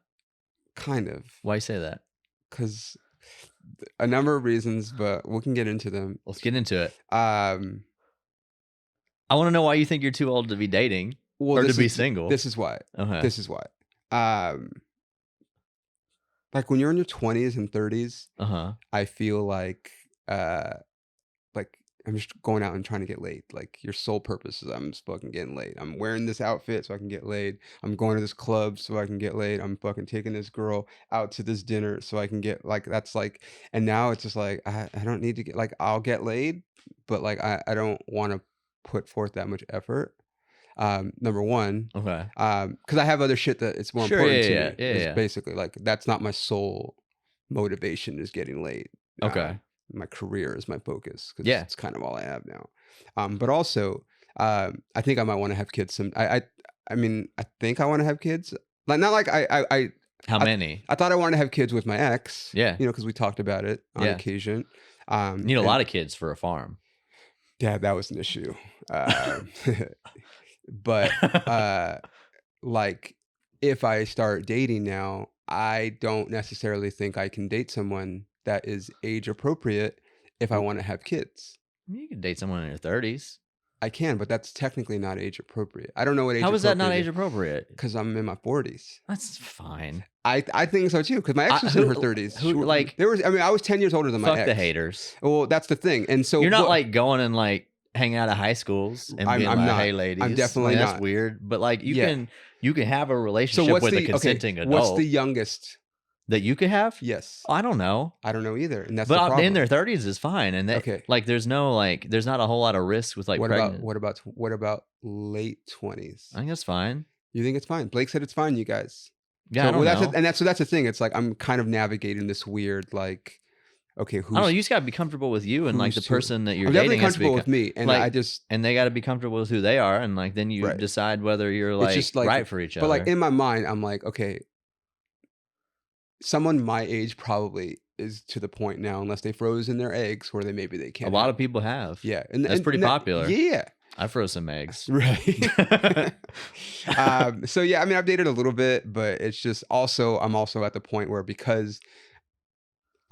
S1: Kind of.
S2: Why you say that?
S1: Because a number of reasons, but we can get into them.
S2: Let's get into it. I want to know why you think you're too old to be dating or to be single.
S1: This is why.
S2: Okay.
S1: This is why. Like when you're in your 20s and 30s, I feel like I'm just going out and trying to get laid. Like your sole purpose is I'm just fucking getting laid. I'm wearing this outfit so I can get laid. I'm going to this club so I can get laid. I'm fucking taking this girl out to this dinner so I can get like that's like. And now it's just like I don't need to get like I'll get laid, but like I don't want to put forth that much effort. Number one,
S2: Okay.
S1: Because I have other shit that it's more
S2: Sure.
S1: important to
S2: Yeah.
S1: me.
S2: Yeah.
S1: Is
S2: Yeah.
S1: basically like that's not my sole motivation is getting laid.
S2: Okay.
S1: My career is my focus because
S2: Yeah.
S1: it's kind of all I have now. But also, I think I might want to have kids. I mean, I think I want to have kids. Like not like
S2: How many?
S1: I thought I wanted to have kids with my ex.
S2: Yeah.
S1: You know, because we talked about it on
S2: Yeah.
S1: occasion.
S2: You need a lot of kids for a farm.
S1: Yeah, that was an issue. But like if I start dating now, I don't necessarily think I can date someone that is age appropriate if I want to have kids.
S2: You can date someone in your 30s.
S1: I can, but that's technically not age appropriate. I don't know what age.
S2: How is that not
S1: appropriate
S2: age appropriate?
S1: Because I'm in my 40s.
S2: That's fine.
S1: I think so too. Because my ex was in her 30s.
S2: Like
S1: there was. I mean, I was 10 years older than my ex.
S2: Fuck the haters.
S1: Well, that's the thing. And so
S2: you're not like going and like hanging out of high schools and being like, "Hey, ladies."
S1: I'm definitely
S2: like,
S1: not.
S2: That's weird. But like you can have a relationship with a consenting adult.
S1: What's the youngest
S2: that you could have?
S1: Yes.
S2: I don't know.
S1: I don't know either. And that's
S2: but
S1: the problem.
S2: in their 30s is fine. And they, like there's no like there's not a whole lot of risk with like pregnant.
S1: What about late 20s?
S2: I think that's fine.
S1: You think it's fine? Blake said it's fine, you guys.
S2: Yeah, I don't know.
S1: That's the thing. It's like I'm kind of navigating this weird like okay, who's,
S2: I don't know, you just gotta be comfortable with you and like the person that you're
S1: I'm
S2: dating.
S1: Definitely comfortable with me. And
S2: like,
S1: I just
S2: and they gotta be comfortable with who they are, and like then you decide whether you're like, just like right for each other.
S1: But like in my mind, I'm like, okay, someone my age probably is to the point now, unless they froze in their eggs, where maybe they can't.
S2: A lot of people have.
S1: Yeah,
S2: that's pretty popular.
S1: Yeah,
S2: I froze some eggs.
S1: Right. So yeah, I mean, I've dated a little bit, but it's just I'm also at the point where because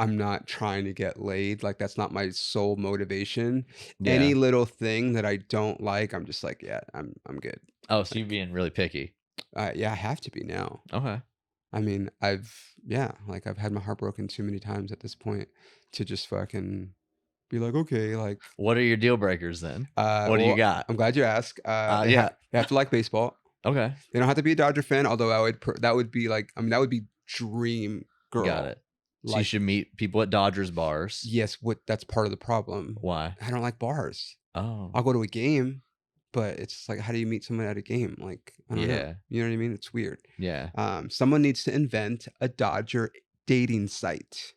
S1: I'm not trying to get laid, like that's not my sole motivation. Yeah. Any little thing that I don't like, I'm just like, yeah, I'm good.
S2: Oh, so you're being really picky.
S1: Yeah, I have to be now.
S2: Okay.
S1: I mean, I've had my heart broken too many times at this point to just fucking be like, okay, like.
S2: What are your deal breakers then? What do you got?
S1: I'm glad you asked.
S2: Yeah.
S1: They have to like baseball.
S2: Okay.
S1: They don't have to be a Dodger fan, although that would be like, I mean, that would be dream girl.
S2: Got it. So you should meet people at Dodgers bars.
S1: Yes, that's part of the problem.
S2: Why?
S1: I don't like bars.
S2: Oh.
S1: I'll go to a game, but it's like, how do you meet someone at a game? Like, I don't know. You know what I mean? It's weird.
S2: Yeah.
S1: Someone needs to invent a Dodger dating site.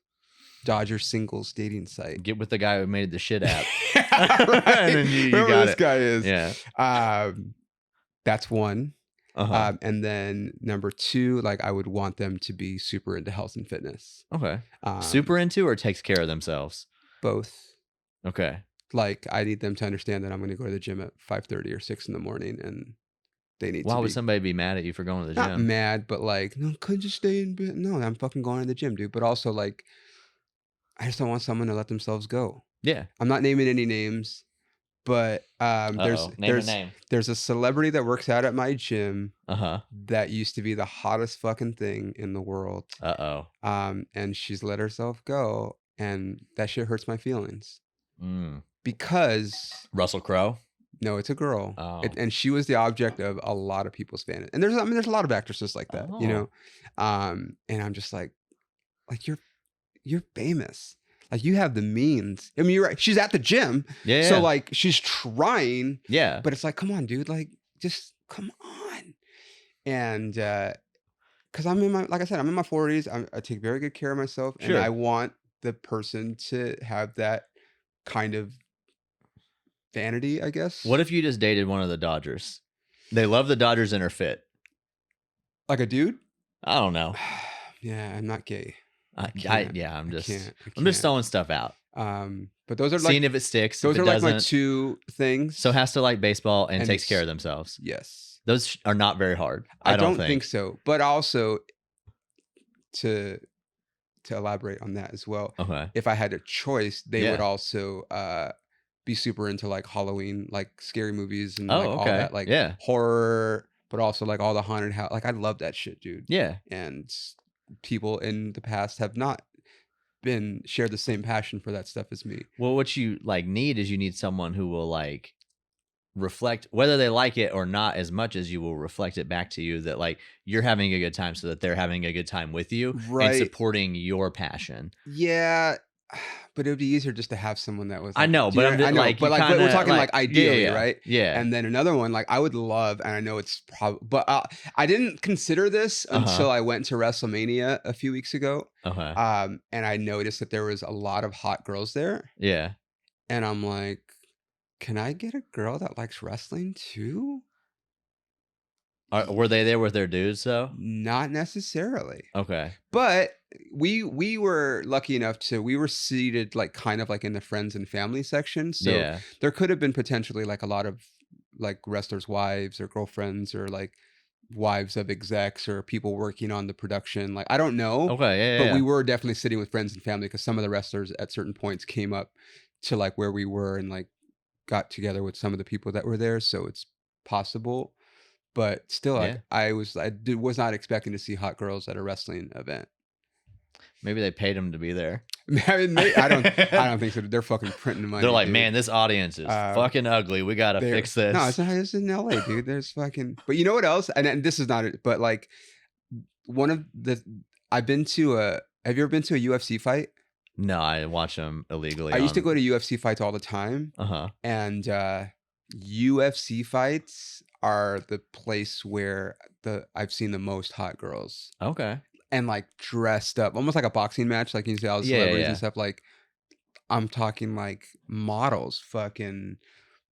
S1: Dodger singles dating site.
S2: Get with the guy who made the shit app.
S1: Right? And then you got this guy is.
S2: Yeah.
S1: That's one.
S2: Uh-huh.
S1: And then number two, like I would want them to be super into health and fitness.
S2: Okay. Super into or takes care of themselves?
S1: Both.
S2: Okay.
S1: Like I need them to understand that I'm going to go to the gym at 5:30 or 6 in the morning, and they need.
S2: Why would somebody be mad at you for going to the gym?
S1: Not mad, but like, no, couldn't you stay in bed? No, I'm fucking going to the gym, dude. But also like, I just don't want someone to let themselves go.
S2: Yeah.
S1: I'm not naming any names. But there's a celebrity that works out at my gym that used to be the hottest fucking thing in the world. And she's let herself go, and that shit hurts my feelings. Because
S2: Russell Crowe?
S1: No, it's a girl.
S2: Oh.
S1: And she was the object of a lot of people's fantasy. And there's a lot of actresses like that, you know. And I'm just like you're famous. Like you have the means. I mean, you're right. She's at the gym.
S2: Yeah.
S1: So like she's trying.
S2: Yeah.
S1: But it's like, come on, dude. Like, just come on. And because I'm in my 40s. I take very good care of myself.
S2: Sure.
S1: And I want the person to have that kind of vanity, I guess.
S2: What if you just dated one of the Dodgers? They love the Dodgers and are fit.
S1: Like a dude?
S2: I don't know.
S1: Yeah, I'm not gay.
S2: I'm just throwing stuff out.
S1: But those are like
S2: seeing if it sticks.
S1: Those are like my two things.
S2: So has to like baseball and takes care of themselves.
S1: Yes,
S2: those are not very hard.
S1: I don't think so. But also to elaborate on that as well.
S2: Okay.
S1: If I had a choice, they would also be super into like Halloween, like scary movies and like all that, like horror, but also like all the haunted house. Like I love that shit, dude.
S2: Yeah.
S1: And people in the past have not share the same passion for that stuff as me.
S2: Well, what you like need is you need someone who will like reflect whether they like it or not as much as you will reflect it back to you that like you're having a good time so that they're having a good time with you and supporting your passion.
S1: Yeah. But it would be easier just to have someone that was.
S2: Like, I know, but
S1: I know,
S2: like,
S1: but like we're talking like ideally, right?
S2: Yeah.
S1: And then another one, like I would love, and I know it's probably, but I didn't consider this until I went to WrestleMania a few weeks ago. And I noticed that there was a lot of hot girls there.
S2: Yeah.
S1: And I'm like, can I get a girl that likes wrestling too?
S2: Were they there with their dudes though?
S1: Not necessarily.
S2: Okay.
S1: But we were lucky enough we were seated like kind of like in the friends and family section. So there could have been potentially like a lot of like wrestlers' wives or girlfriends or like wives of execs or people working on the production. Like I don't know.
S2: Okay.
S1: But we were definitely sitting with friends and family because some of the wrestlers at certain points came up to like where we were and like got together with some of the people that were there. So it's possible. But still, like, I was not expecting to see hot girls at a wrestling event.
S2: Maybe they paid them to be there.
S1: I mean, I don't think so. They're fucking printing money.
S2: They're like,
S1: dude.
S2: Man, this audience is fucking ugly. We gotta fix this.
S1: No, it's in LA, dude. There's fucking. But you know what else? And this is not it. But like, I've been to Have you ever been to a UFC fight?
S2: No, I watch them illegally.
S1: I used to go to UFC fights all the time. And UFC fights are the place where I've seen the most hot girls.
S2: Okay.
S1: And like dressed up, almost like a boxing match, like you see all the celebrities and stuff. Like I'm talking like models, fucking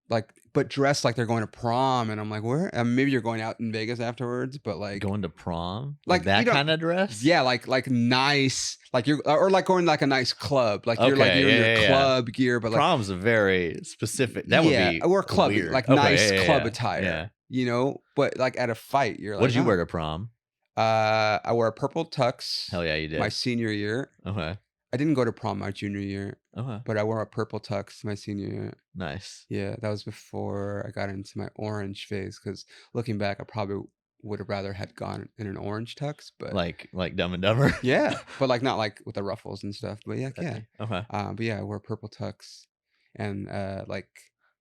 S1: like, but dressed like they're going to prom. And I'm like, where? Maybe you're going out in Vegas afterwards, but like
S2: going to prom, like that kind of dress.
S1: Yeah, like nice, like you're or like going to like a nice club, like you're like you're in your club gear, but like
S2: prom's a very specific. That would be
S1: or clubby, like nice club attire.
S2: Yeah.
S1: You know, but like at a fight, you're like,
S2: what did you wear to prom?
S1: I wore a purple tux.
S2: Hell yeah, you did.
S1: My senior year.
S2: Okay.
S1: I didn't go to prom my junior year.
S2: Okay.
S1: But I wore a purple tux my senior year.
S2: Nice.
S1: Yeah, that was before I got into my orange phase. Because looking back, I probably would have rather had gone in an orange tux, but
S2: like Dumb and Dumber.
S1: Yeah, but like not like with the ruffles and stuff. But yeah.
S2: Okay.
S1: But yeah, I wore a purple tux, and like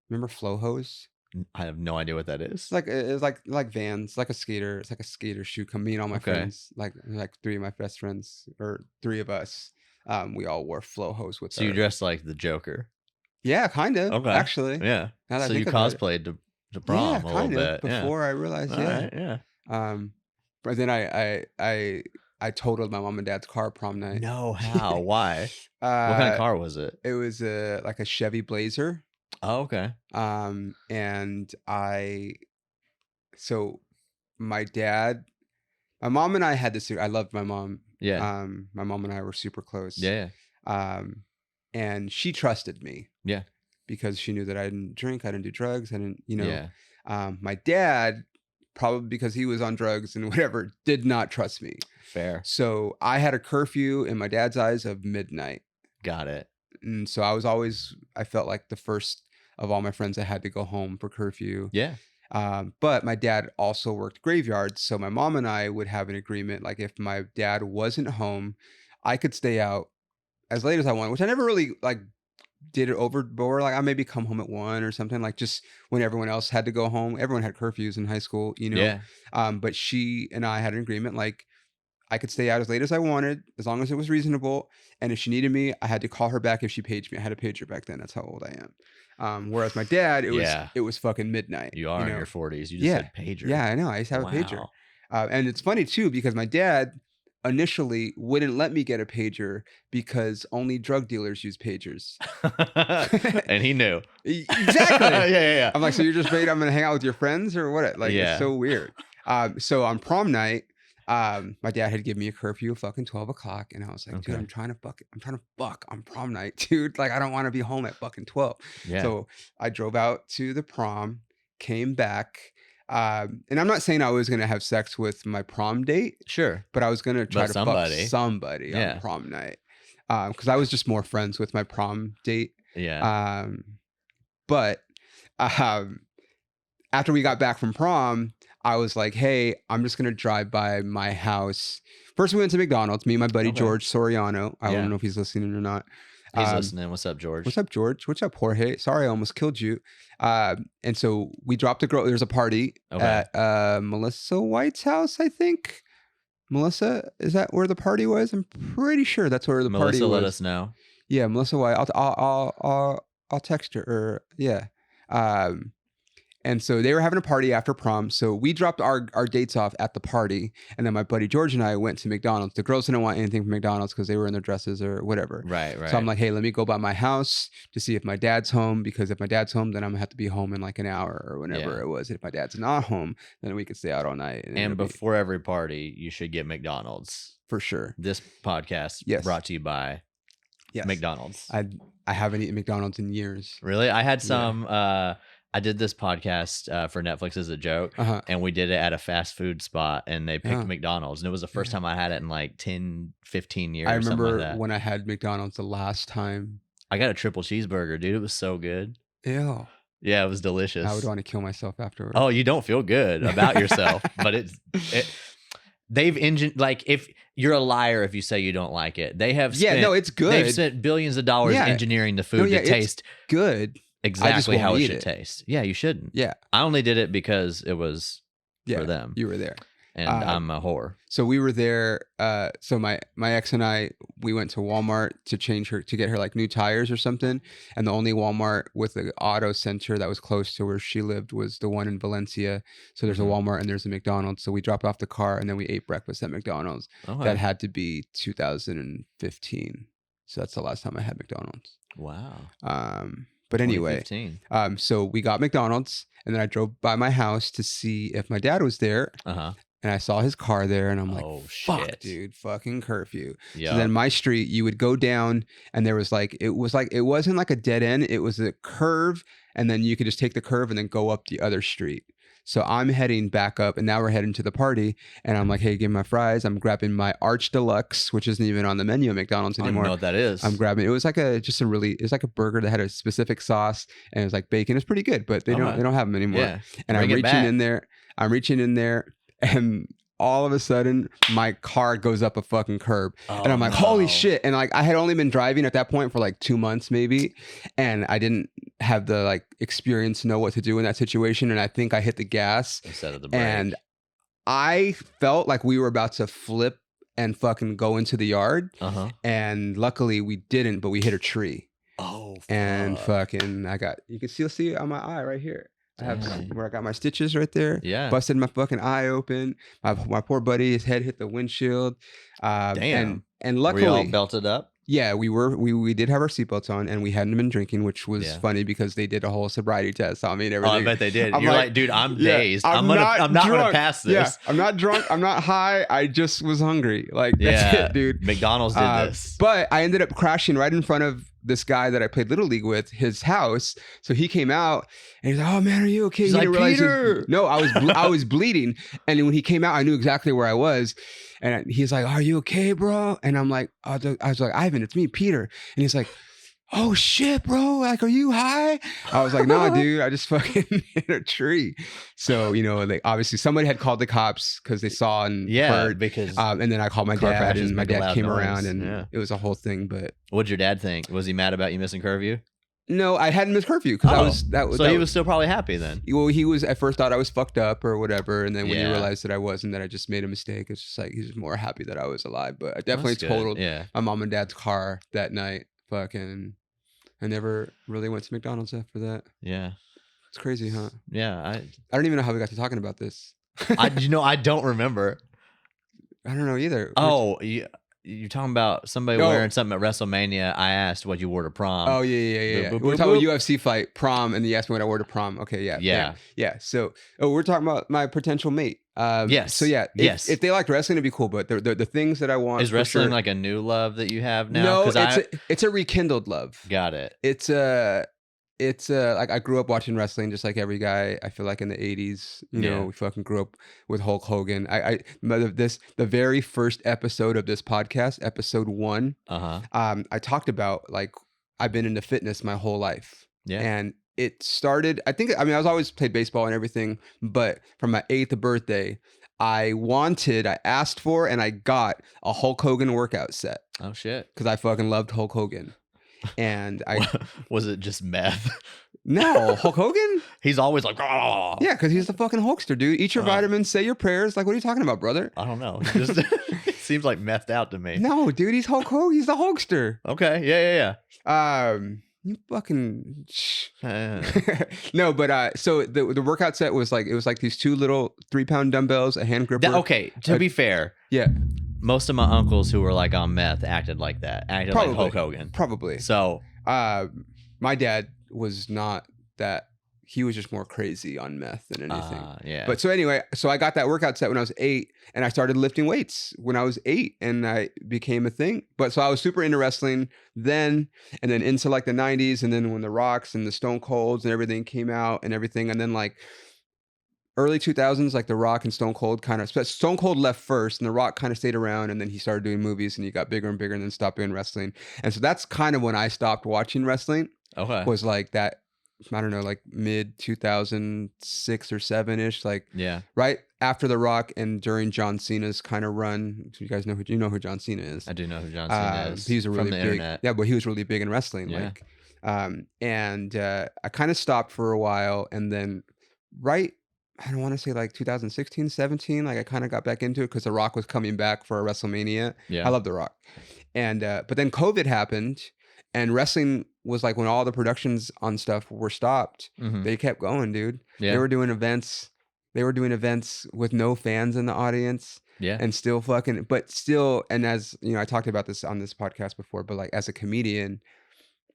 S1: remember flow hose?
S2: I have no idea what that is.
S1: It's like Vans, like a skater. It's like a skater shoe. Me and all my friends, like three of my best friends, or three of us, we all wore flow hose with.
S2: So you dressed like the Joker.
S1: Yeah, kind of. Okay. Actually.
S2: Yeah. So you cosplayed to prom a little bit
S1: before I realized.
S2: All right, yeah.
S1: But then I totaled my mom and dad's car prom night.
S2: No, how? Why? What kind of car was it?
S1: It was like a Chevy Blazer.
S2: Oh, okay.
S1: And so my mom and I had this, I loved my mom.
S2: Yeah.
S1: My mom and I were super close.
S2: Yeah.
S1: And she trusted me.
S2: Yeah.
S1: Because she knew that I didn't drink, I didn't do drugs, I didn't, my dad, probably because he was on drugs and whatever, did not trust me.
S2: Fair.
S1: So I had a curfew in my dad's eyes of midnight.
S2: Got it.
S1: And so I felt like the first of all my friends that had to go home for curfew.
S2: Yeah.
S1: But my dad also worked graveyards. So my mom and I would have an agreement. Like if my dad wasn't home, I could stay out as late as I wanted, which I never really like did it overboard. Like I maybe come home at 1 or something, like just when everyone else had to go home. Everyone had curfews in high school,
S2: Yeah.
S1: But she and I had an agreement, like I could stay out as late as I wanted, as long as it was reasonable. And if she needed me, I had to call her back if she paged me. I had a pager back then. That's how old I am. Whereas my dad, it was fucking midnight.
S2: You are in your 40s. You just said pager.
S1: Yeah, I know. I used to have a pager. And it's funny too, because my dad initially wouldn't let me get a pager because only drug dealers use pagers.
S2: And he knew.
S1: Exactly.
S2: Yeah.
S1: I'm like, so you're just afraid I'm going to hang out with your friends or what? Like, it's so weird. So on prom night, my dad had given me a curfew of fucking 12 o'clock. And I was like, dude, I'm trying to fuck on prom night, dude. Like, I don't want to be home at fucking 12.
S2: Yeah.
S1: So I drove out to the prom, came back. And I'm not saying I was going to have sex with my prom date.
S2: Sure.
S1: But I was going to try to fuck somebody on prom night. Because I was just more friends with my prom date.
S2: Yeah.
S1: But after we got back from prom, I was like, hey, I'm just gonna drive by my house. First, we went to McDonald's. Me and my buddy George Soriano. I don't know if he's listening or not.
S2: He's listening. What's up, George?
S1: What's up, George? What's up, Jorge? Sorry, I almost killed you. And so we dropped a girl. There's a party at Melissa White's house, I think. Melissa, is that where the party was? I'm pretty sure that's where the party was.
S2: Melissa, let us know.
S1: Yeah, Melissa White. I'll text her. Or yeah. And so they were having a party after prom. So we dropped our dates off at the party. And then my buddy George and I went to McDonald's. The girls didn't want anything from McDonald's because they were in their dresses or whatever.
S2: Right.
S1: So I'm like, hey, let me go by my house to see if my dad's home. Because if my dad's home, then I'm going to have to be home in like an hour or whenever it was. If my dad's not home, then we could stay out all night.
S2: And before every party, you should get McDonald's.
S1: For sure.
S2: This podcast brought to you by McDonald's.
S1: I haven't eaten McDonald's in years.
S2: Really? I had some... I did this podcast for Netflix as a joke, and we did it at a fast food spot, and they picked McDonald's, and it was the first time I had it in like 10, 15 years.
S1: I remember
S2: like
S1: when I had McDonald's the last time.
S2: I got a triple cheeseburger, dude. It was so good.
S1: Ew.
S2: Yeah, it was delicious.
S1: I would want to kill myself afterwards.
S2: Oh, you don't feel good about yourself, but they've like, if you're a liar if you say you don't like it. They have spent,
S1: it's good.
S2: They've spent billions of dollars engineering the food to taste
S1: good.
S2: Exactly how it should taste. Yeah, you shouldn't.
S1: Yeah.
S2: I only did it because it was for them.
S1: You were there.
S2: And I'm a whore.
S1: So we were there. So my ex and I, we went to Walmart to get her like new tires or something. And the only Walmart with the auto center that was close to where she lived was the one in Valencia. So there's a Walmart and there's a McDonald's. So we dropped off the car and then we ate breakfast at McDonald's. That had to be 2015. So that's the last time I had McDonald's.
S2: Wow.
S1: But anyway, so we got McDonald's and then I drove by my house to see if my dad was there. And I saw his car there and I'm like, oh, fuck, shit. Dude, fucking curfew. Yep. So then my street, you would go down and there was like, it wasn't like a dead end. It was a curve. And then you could just take the curve and then go up the other street. So I'm heading back up and now we're heading to the party and I'm like, hey, give me my fries. I'm grabbing my Arch Deluxe, which isn't even on the menu at McDonald's anymore.
S2: I don't know what that is.
S1: I'm grabbing, it was like it was like a burger that had a specific sauce and it was like bacon. It's pretty good, but they don't have them anymore. Yeah. And I'm reaching in there and all of a sudden my car goes up a fucking curb and I'm like, holy shit. And like, I had only been driving at that point for like 2 months maybe. And I didn't have the like experience to know what to do in that situation. And I think I hit the gas
S2: instead of the brake.
S1: And I felt like we were about to flip and fucking go into the yard. And luckily we didn't, but we hit a tree.
S2: Oh, fuck.
S1: And fucking, you can still see it on my eye right here. I have where I got my stitches right there.
S2: Yeah.
S1: Busted my fucking eye open. My poor buddy, his head hit the windshield.
S2: Damn.
S1: And luckily,
S2: were you all belted up?
S1: Yeah, we did have our seatbelts on and we hadn't been drinking, which was funny because they did a whole sobriety test on me and everything.
S2: Oh, I bet they did. You're like, dude, I'm dazed. I'm not gonna pass this.
S1: Yeah, I'm not drunk. I'm not high. I just was hungry. Like, that's it, dude.
S2: McDonald's did this.
S1: But I ended up crashing right in front of this guy that I played Little League with, his house. So he came out and he's like, oh man, are you okay?
S2: He's like, Peter.
S1: No, I was bleeding. And when he came out, I knew exactly where I was. And he's like, are you okay, bro? And I'm like, I was like, Ivan, it's me, Peter. And he's like, oh shit, bro. Like, are you high? I was like, nah, dude, I just fucking hit a tree. So, obviously somebody had called the cops because they saw and heard.
S2: Because
S1: and then I called my dad and my dad came around and it was a whole thing. But
S2: what'd your dad think? Was he mad about you missing curfew?
S1: No, I hadn't missed curfew because
S2: he was still probably happy then.
S1: Well, he was at first thought I was fucked up or whatever, and then when he realized that I wasn't, that I just made a mistake, it's just like he's more happy that I was alive. But I definitely totaled my mom and dad's car that night. Fucking, I never really went to McDonald's after that.
S2: Yeah,
S1: it's crazy, huh?
S2: Yeah,
S1: I don't even know how we got to talking about this.
S2: I don't remember.
S1: I don't know either.
S2: Oh, you're talking about somebody wearing something at WrestleMania. I asked what you wore to prom.
S1: Oh, yeah. We're talking about UFC fight, prom, and you asked me what I wore to prom. Okay, yeah. So, we're talking about my potential mate.
S2: Yes.
S1: So, if they liked wrestling, it'd be cool. But the things that I want...
S2: Is wrestling like a new love that you have now?
S1: No, it's a rekindled love.
S2: Got it.
S1: It's like I grew up watching wrestling just like every guy. I feel like in the 80s, we fucking grew up with Hulk Hogan. The very first episode of this podcast, episode 1, I talked about like I've been into fitness my whole life.
S2: Yeah.
S1: And it started, I mean, I was always played baseball and everything, but from my 8th birthday, I asked for, and I got a Hulk Hogan workout set.
S2: Oh shit.
S1: Because I fucking loved Hulk Hogan. And
S2: was it just meth?
S1: No, Hulk Hogan?
S2: He's always like, oh.
S1: Yeah, because he's the fucking Hulkster, dude. Eat your vitamins, say your prayers. Like, what are you talking about, brother?
S2: I don't know. He just seems like methed out to me.
S1: No, dude, he's Hulk Hogan. He's the Hulkster.
S2: Okay. Yeah.
S1: You fucking no, but so the workout set was like, it was like these 2 little 3-pound dumbbells, a hand gripper.
S2: Okay, to be fair,
S1: yeah,
S2: most of my uncles who were like on meth acted like like Hulk Hogan.
S1: Probably.
S2: So,
S1: my dad was not that. He was just more crazy on meth than anything.
S2: Yeah.
S1: But so anyway, so I got that workout set when I was 8, and I started lifting weights when I was 8, and I became a thing. But so I was super into wrestling then, and then into like the 90s, and then when the Rocks and the Stone Colds and everything came out and everything, and then like early 2000s, like the Rock and Stone Cold Stone Cold left first, and the Rock kind of stayed around, and then he started doing movies, and he got bigger and bigger, and then stopped doing wrestling. And so that's kind of when I stopped watching wrestling.
S2: Okay.
S1: Was like that. I don't know, like mid 2006 or 7-ish, like right after The Rock and during John Cena's kind of run. So you guys know who John Cena is.
S2: I do know who John Cena is.
S1: He's a really
S2: from the
S1: big
S2: internet.
S1: Yeah, but he was really big in wrestling.
S2: Yeah.
S1: I kind of stopped for a while, and then I don't want to say like 2016, 17, like I kind of got back into it because The Rock was coming back for a WrestleMania.
S2: Yeah.
S1: I love The Rock. And but then COVID happened, and wrestling was like when all the productions on stuff were stopped, they kept going, dude. Yeah. They were doing events with no fans in the audience.
S2: Yeah.
S1: And still and as you know, I talked about this on this podcast before, but like as a comedian,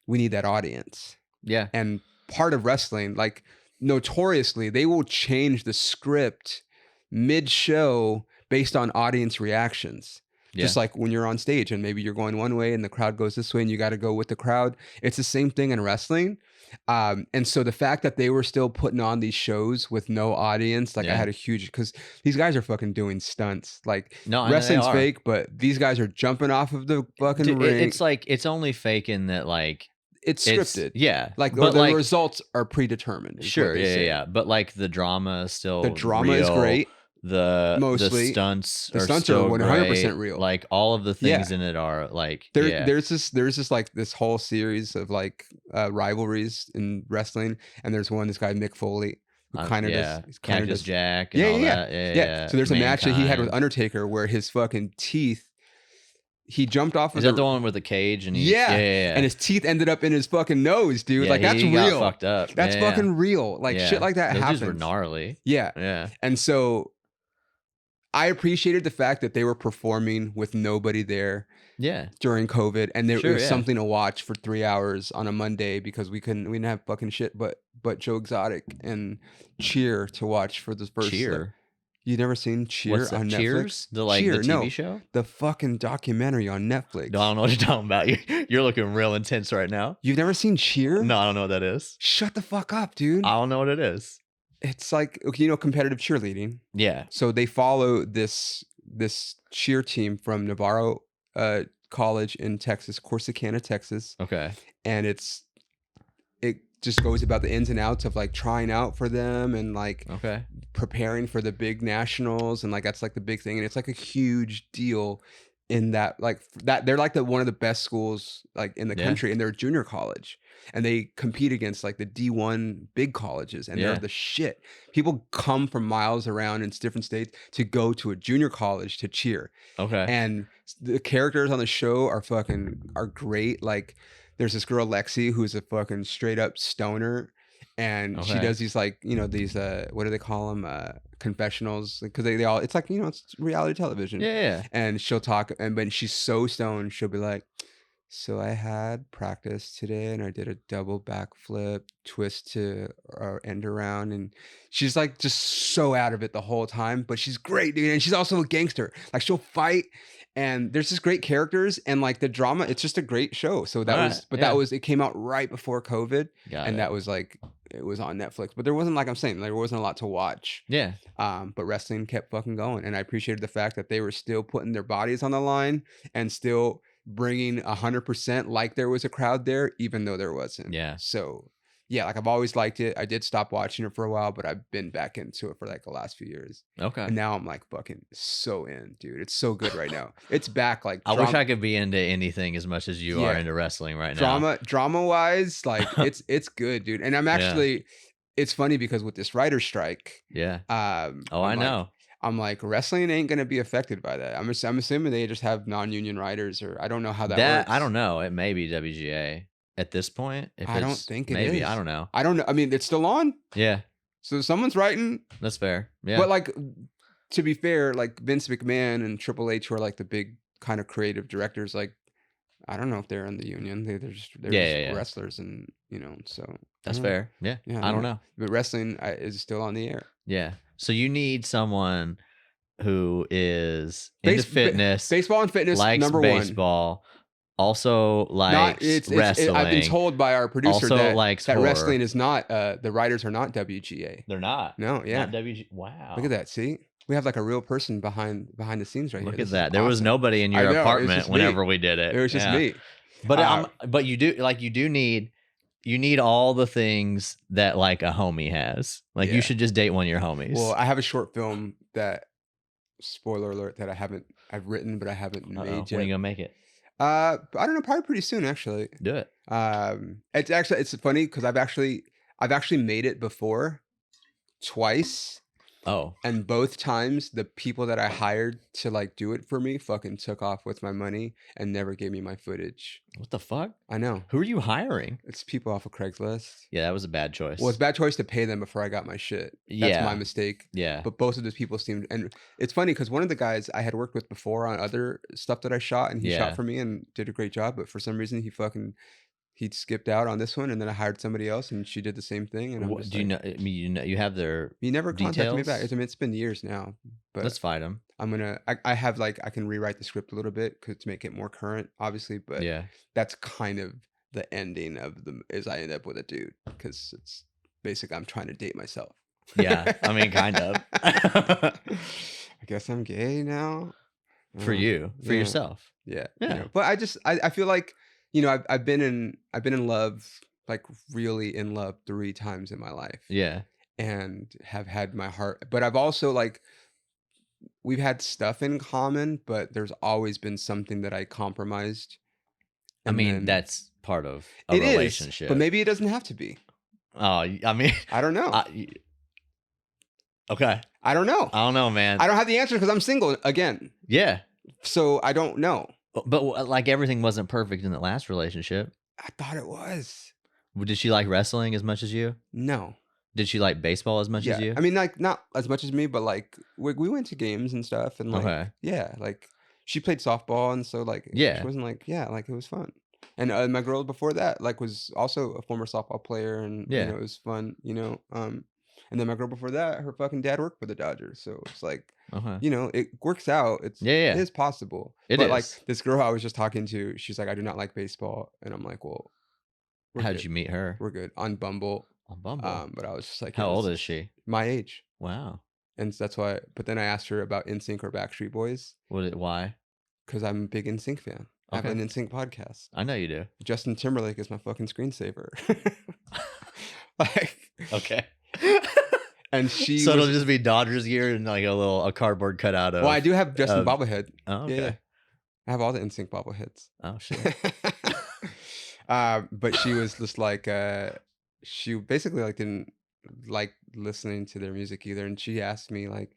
S1: we need that audience.
S2: Yeah.
S1: And part of wrestling, like notoriously, they will change the script mid-show based on audience reactions. Yeah. Just like when you're on stage and maybe you're going one way and the crowd goes this way and you got to go with the crowd. It's the same thing in wrestling. And so the fact that they were still putting on these shows with no audience, like I had a huge, because these guys are fucking doing stunts. Like wrestling's fake, but these guys are jumping off of the fucking ring.
S2: It's like, it's only fake in that like,
S1: it's scripted.
S2: Like
S1: the results are predetermined.
S2: Sure. Yeah. But like the drama is still
S1: The drama
S2: real.
S1: Is great.
S2: The stunts are 100%
S1: real.
S2: Like all of the things in it are like
S1: there's this like this whole series of like rivalries in wrestling, and there's this guy Mick Foley who kind of
S2: does Jack and all that. Yeah.
S1: So there's a match that he had with Undertaker where his fucking teeth, he jumped off of
S2: Is that the one with the cage? And
S1: and his teeth ended up in his fucking nose, dude. Like that's real.
S2: Got fucked up.
S1: That's fucking real. Like shit like that happens.
S2: Those were gnarly.
S1: Yeah. And so I appreciated the fact that they were performing with nobody there.
S2: Yeah.
S1: During COVID, and there was something to watch for 3 hours on a Monday because we didn't have fucking shit but Joe Exotic and Cheer to watch for the first.
S2: Cheer.
S1: You never seen Cheer on Netflix?
S2: Cheers? The TV show?
S1: The fucking documentary on Netflix.
S2: No, I don't know what you're talking about. You're looking real intense right now.
S1: You've never seen Cheer?
S2: No, I don't know what that is.
S1: Shut the fuck up, dude.
S2: I don't know what it is.
S1: It's like, competitive cheerleading.
S2: Yeah.
S1: So they follow this cheer team from Navarro College in Texas, Corsicana, Texas.
S2: Okay.
S1: And it just goes about the ins and outs of like trying out for them and like preparing for the big nationals, and like that's like the big thing, and it's like a huge deal in that they're like one of the best schools like in the country, and they're a junior college, and they compete against like the D1 big colleges, and they're the shit. People come from miles around in different states to go to a junior college to cheer. Okay. And the characters on the show are great. Like there's this girl Lexi who's a fucking straight up stoner, and she does these like these what do they call them, confessionals, because they all, it's like it's reality television. Yeah. And she'll talk, and when she's so stoned, she'll be like, so I had practice today and I did a double backflip, twist to end around, and she's like just so out of it the whole time, but she's great, dude. And she's also a gangster. Like she'll fight, and there's just great characters, and like the drama, it's just a great show. So it came out right before COVID. That was like, it was on Netflix, but there wasn't, like I'm saying, there wasn't a lot to watch. Yeah. But wrestling kept fucking going, and I appreciated the fact that they were still putting their bodies on the line and still bringing 100% like there was a crowd there, even though there wasn't. Yeah. So yeah, like I've always liked it. I did stop watching it for a while, but I've been back into it for like the last few years.
S2: Okay.
S1: And now I'm like fucking so in, dude. It's so good right now. It's back. Like
S2: I wish I could be into anything as much as you are into wrestling right now.
S1: Drama wise, like it's good, dude. And I'm actually, it's funny because with this writer's strike,
S2: yeah.
S1: I know. I'm like, wrestling ain't gonna be affected by that. I'm assuming they just have non-union writers, or I don't know how that works.
S2: I don't know. It may be WGA at this point. If
S1: I don't think it
S2: maybe
S1: is.
S2: I don't know.
S1: I don't know. I mean, it's still on.
S2: Yeah.
S1: So someone's writing.
S2: That's fair. Yeah.
S1: But like, to be fair, like Vince McMahon and Triple H, who are like the big kind of creative directors, like I don't know if they're in the union. They're just wrestlers, and so
S2: that's fair. Yeah. I don't know.
S1: But wrestling is still on the air.
S2: Yeah. So you need someone who is into fitness,
S1: baseball and fitness,
S2: likes
S1: number
S2: baseball, also likes wrestling.
S1: I've been told by our producer
S2: also
S1: that
S2: likes
S1: that
S2: horror.
S1: wrestling is not. The writers are not WGA.
S2: They're not.
S1: No. Yeah.
S2: Not WGA. Wow.
S1: Look at that. See, we have like a real person behind the scenes right here.
S2: Look at that. There was nobody in your apartment whenever we did it.
S1: It was just me.
S2: But you do need. You need all the things that like a homie has. Like you should just date one of your homies.
S1: Well, I have a short film that, spoiler alert, that I've written, but I haven't made yet.
S2: When are you gonna make it?
S1: I don't know, probably pretty soon actually.
S2: Do it.
S1: It's funny because I've actually made it before, twice.
S2: Oh.
S1: And both times the people that I hired to like do it for me fucking took off with my money and never gave me my footage.
S2: What the fuck?
S1: I know.
S2: Who are you hiring?
S1: It's people off of Craigslist.
S2: Yeah, that was a bad choice.
S1: Well, it's a bad choice to pay them before I got my shit. That's my mistake.
S2: Yeah.
S1: But both of those people seemed, and it's funny because one of the guys I had worked with before on other stuff that I shot, and he shot for me and did a great job, but for some reason he skipped out on this one, and then I hired somebody else, and she did the same thing. And I'm just
S2: you know? I mean, you have their.
S1: He never
S2: details?
S1: contacted me back. I mean, it's been years now. But
S2: let's fight him.
S1: I'm gonna. I have like I can rewrite the script a little bit to make it more current, obviously. But that's kind of the ending of is I end up with a dude because it's basically I'm trying to date myself.
S2: Yeah, I mean, kind of.
S1: I guess I'm gay now.
S2: For yourself.
S1: Yeah. But I feel like. I've been in love, like really in love 3 times in my life.
S2: Yeah.
S1: And have had my heart, but I've also like, we've had stuff in common, but there's always been something that I compromised.
S2: I mean, that's part of a relationship.
S1: But maybe it doesn't have to be.
S2: Oh, I mean,
S1: I don't know.
S2: Okay.
S1: I don't know.
S2: I don't know, man.
S1: I don't have the answer because I'm single again.
S2: Yeah.
S1: So I don't know.
S2: But like everything wasn't perfect in the last relationship.
S1: I thought it was.
S2: Did she like wrestling as much as you?
S1: No.
S2: Did she like baseball as much as you?
S1: I mean, like not as much as me, but like we went to games and stuff, and like like she played softball, and so like she wasn't like like it was fun. And my girl before that like was also a former softball player, and it was fun, and then my girl before that, her fucking dad worked for the Dodgers, so it's like. It works out. It is possible. But like this girl I was just talking to, she's like, I do not like baseball, and I'm like, well,
S2: how did you meet her?
S1: We're good on Bumble.
S2: On Bumble.
S1: But I was just like,
S2: how old is she?
S1: My age.
S2: Wow.
S1: And that's why. But then I asked her about NSYNC or Backstreet Boys.
S2: Why?
S1: Because I'm a big NSYNC fan. I have an NSYNC podcast.
S2: I know you do.
S1: Justin Timberlake is my fucking screensaver. Like
S2: okay.
S1: And
S2: it'll just be Dodgers gear and like a cardboard cutout of.
S1: Well, I do have Justin bobblehead.
S2: Oh, okay.
S1: Yeah. I have all the NSYNC bobbleheads.
S2: Oh shit.
S1: But she was just like, she basically like didn't like listening to their music either, and she asked me like,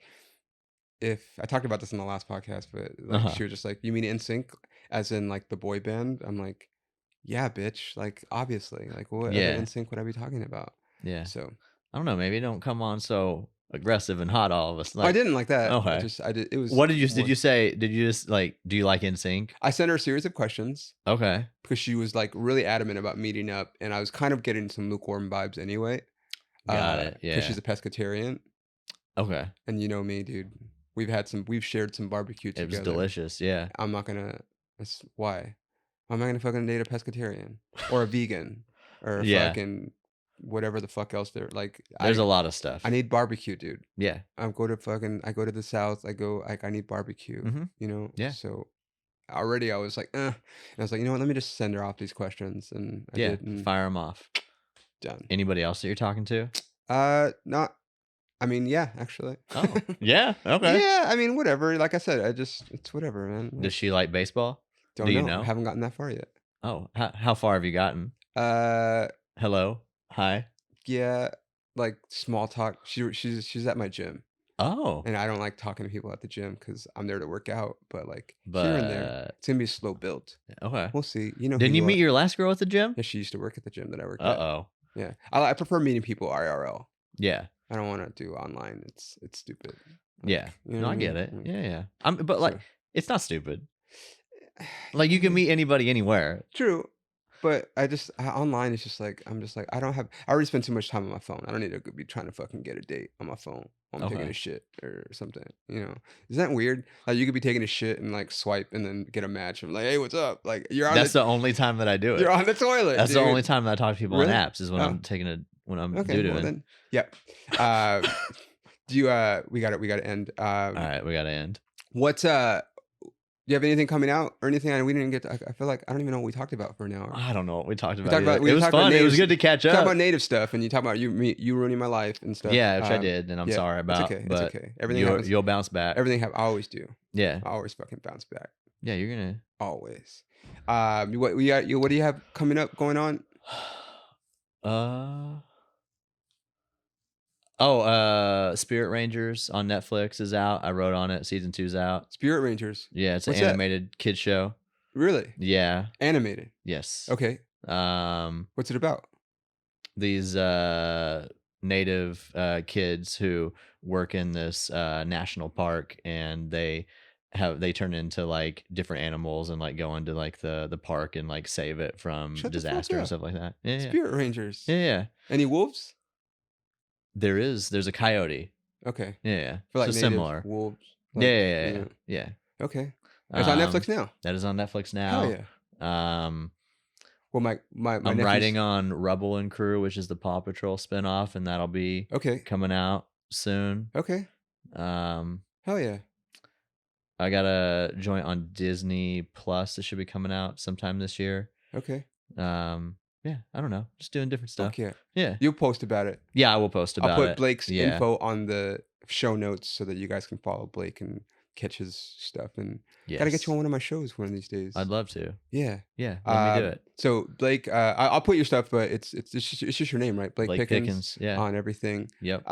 S1: if I talked about this in the last podcast, but like she was just like, "You mean NSYNC, as in like the boy band?" I'm like, "Yeah, bitch. Like obviously, like what other NSYNC would I be talking about?"
S2: Yeah.
S1: So.
S2: I don't know. Maybe don't come on so aggressive and hot all of us.
S1: I didn't like that.
S2: Okay.
S1: I did. It was.
S2: What did you say? Did you just like? Do you like NSYNC?
S1: I sent her a series of questions.
S2: Okay.
S1: Because she was like really adamant about meeting up, and I was kind of getting some lukewarm vibes anyway.
S2: Got it. Yeah.
S1: Because she's a pescatarian.
S2: Okay.
S1: And you know me, dude. We've shared some barbecue together.
S2: It was delicious. Yeah.
S1: I'm not gonna. That's why. I'm not gonna fucking date a pescatarian or a vegan or a fucking. Whatever the fuck else there like
S2: there's a lot of stuff.
S1: I need barbecue, dude.
S2: Yeah.
S1: I go to the South. I need barbecue.
S2: Yeah.
S1: So already I was like, and I was like, you know what, let me just send her off these questions, and I did, and
S2: fire them off.
S1: Done.
S2: Anybody else that you're talking to?
S1: Not. I mean, yeah, actually.
S2: Oh, yeah. Okay.
S1: Yeah, I mean, whatever. Like I said, it's whatever, man.
S2: Does she like baseball?
S1: Don't
S2: Do you
S1: know.
S2: know?
S1: Haven't gotten that far yet.
S2: Oh, how far have you gotten?
S1: Uh,
S2: Hello, hi.
S1: yeah, like small talk. She's at my gym,
S2: Oh,
S1: and I don't like talking to people at the gym because I'm there to work out. But like here and there,
S2: but
S1: it's gonna be a slow build.
S2: okay.
S1: We'll see. You know, who
S2: Didn't you
S1: are.
S2: meet your last girl at the gym?
S1: Yeah, she used to work at the gym that I worked
S2: Uh
S1: at.
S2: oh.
S1: Yeah, I prefer meeting people IRL.
S2: Yeah.
S1: I don't want to do online. It's stupid. Like,
S2: Yeah.
S1: you know
S2: No,
S1: what
S2: I get
S1: mean?
S2: it. Yeah, yeah. But like,
S1: So-
S2: it's not stupid. Like you can meet anybody anywhere.
S1: True, but online is just like I'm just like I already spend too much time on my phone. I don't need to be trying to fucking get a date on my phone while I'm taking
S2: Okay.
S1: a shit or something. You know, is that weird? Like you could be taking a shit and like swipe and then get a match of like, hey, what's up? Like
S2: That's the only time that I do it.
S1: you're on the toilet.
S2: That's
S1: dude.
S2: the only time that I talk to people
S1: Really?
S2: on apps is when
S1: Oh.
S2: I'm taking when I'm
S1: Okay,
S2: doo-dooing.
S1: well then, yep. Do you we got to end.
S2: All right, we gotta end.
S1: What's do you have anything coming out or anything? We didn't get to, I feel like I don't even know what we talked about for an hour.
S2: I don't know what we talked about.
S1: We
S2: it was
S1: talked about
S2: fun. It was
S1: native-
S2: good to catch
S1: Talk
S2: up.
S1: about native stuff, and you talk about you ruining my life and stuff.
S2: Yeah, which I did, and I'm sorry about.
S1: It's okay.
S2: But
S1: it's okay. Everything
S2: you'll bounce back.
S1: Everything I always do.
S2: Yeah,
S1: I always fucking bounce back.
S2: yeah, you're gonna
S1: Always. What do you have coming up going on?
S2: Spirit Rangers on Netflix is out. I wrote on it. Season 2's out.
S1: Spirit Rangers.
S2: Yeah, it's
S1: What's
S2: an
S1: that?
S2: animated kid show.
S1: Really?
S2: Yeah.
S1: Animated.
S2: Yes.
S1: Okay.
S2: What's
S1: it about?
S2: These native kids who work in this national park, and they turn into like different animals and like go into like the park and like save it from
S1: Shut the fuck
S2: disaster and
S1: up.
S2: stuff like that. Yeah, yeah.
S1: Spirit Rangers.
S2: Yeah, yeah.
S1: Any wolves?
S2: There's a coyote.
S1: Okay.
S2: Yeah, yeah.
S1: For like
S2: So
S1: native
S2: similar.
S1: wolves.
S2: Yeah.
S1: Okay. It's on Netflix now.
S2: That is on Netflix now.
S1: Hell yeah. Well, my
S2: I'm
S1: nephew's-
S2: writing on Rubble and Crew, which is the Paw Patrol spinoff, and that'll be coming out soon.
S1: Okay. Hell yeah.
S2: I got a joint on Disney Plus that should be coming out sometime this year.
S1: Okay.
S2: Yeah, I don't know. Just doing different stuff.
S1: Okay.
S2: Yeah.
S1: You'll post about it.
S2: Yeah, I will post about it.
S1: I'll put Blake's info on the show notes so that you guys can follow Blake and catch his stuff. And gotta get you on one of my shows one of these days.
S2: I'd love to.
S1: Yeah.
S2: Yeah. Let me do it.
S1: So Blake, I'll put your stuff, but it's just your name, right? Blake Pickens.
S2: Yeah.
S1: On everything.
S2: Yep.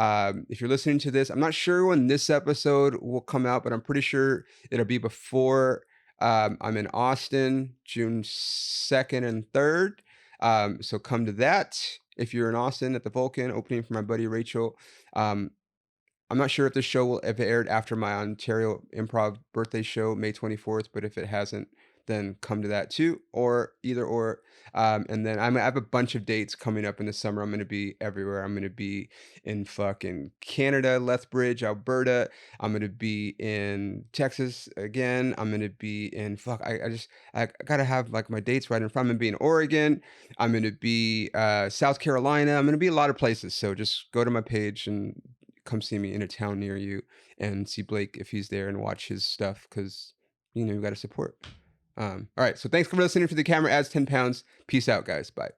S1: If you're listening to this, I'm not sure when this episode will come out, but I'm pretty sure it'll be before. I'm in Austin, June 2nd and 3rd. So come to that. If you're in Austin at the Vulcan, opening for my buddy Rachel. I'm not sure if this show will have aired after my Ontario Improv birthday show, May 24th, but if it hasn't, then come to that too, or either or. And then I have a bunch of dates coming up in the summer. I'm going to be everywhere. I'm going to be in fucking Canada, Lethbridge, Alberta. I'm going to be in Texas again. I'm going to be in I got to have like my dates right in front. I'm going to be in Oregon. I'm going to be South Carolina. I'm going to be a lot of places. So just go to my page and come see me in a town near you and see Blake if he's there and watch his stuff, because you got to support. All right, so thanks for listening. For the camera adds 10 pounds. Peace out, guys. Bye.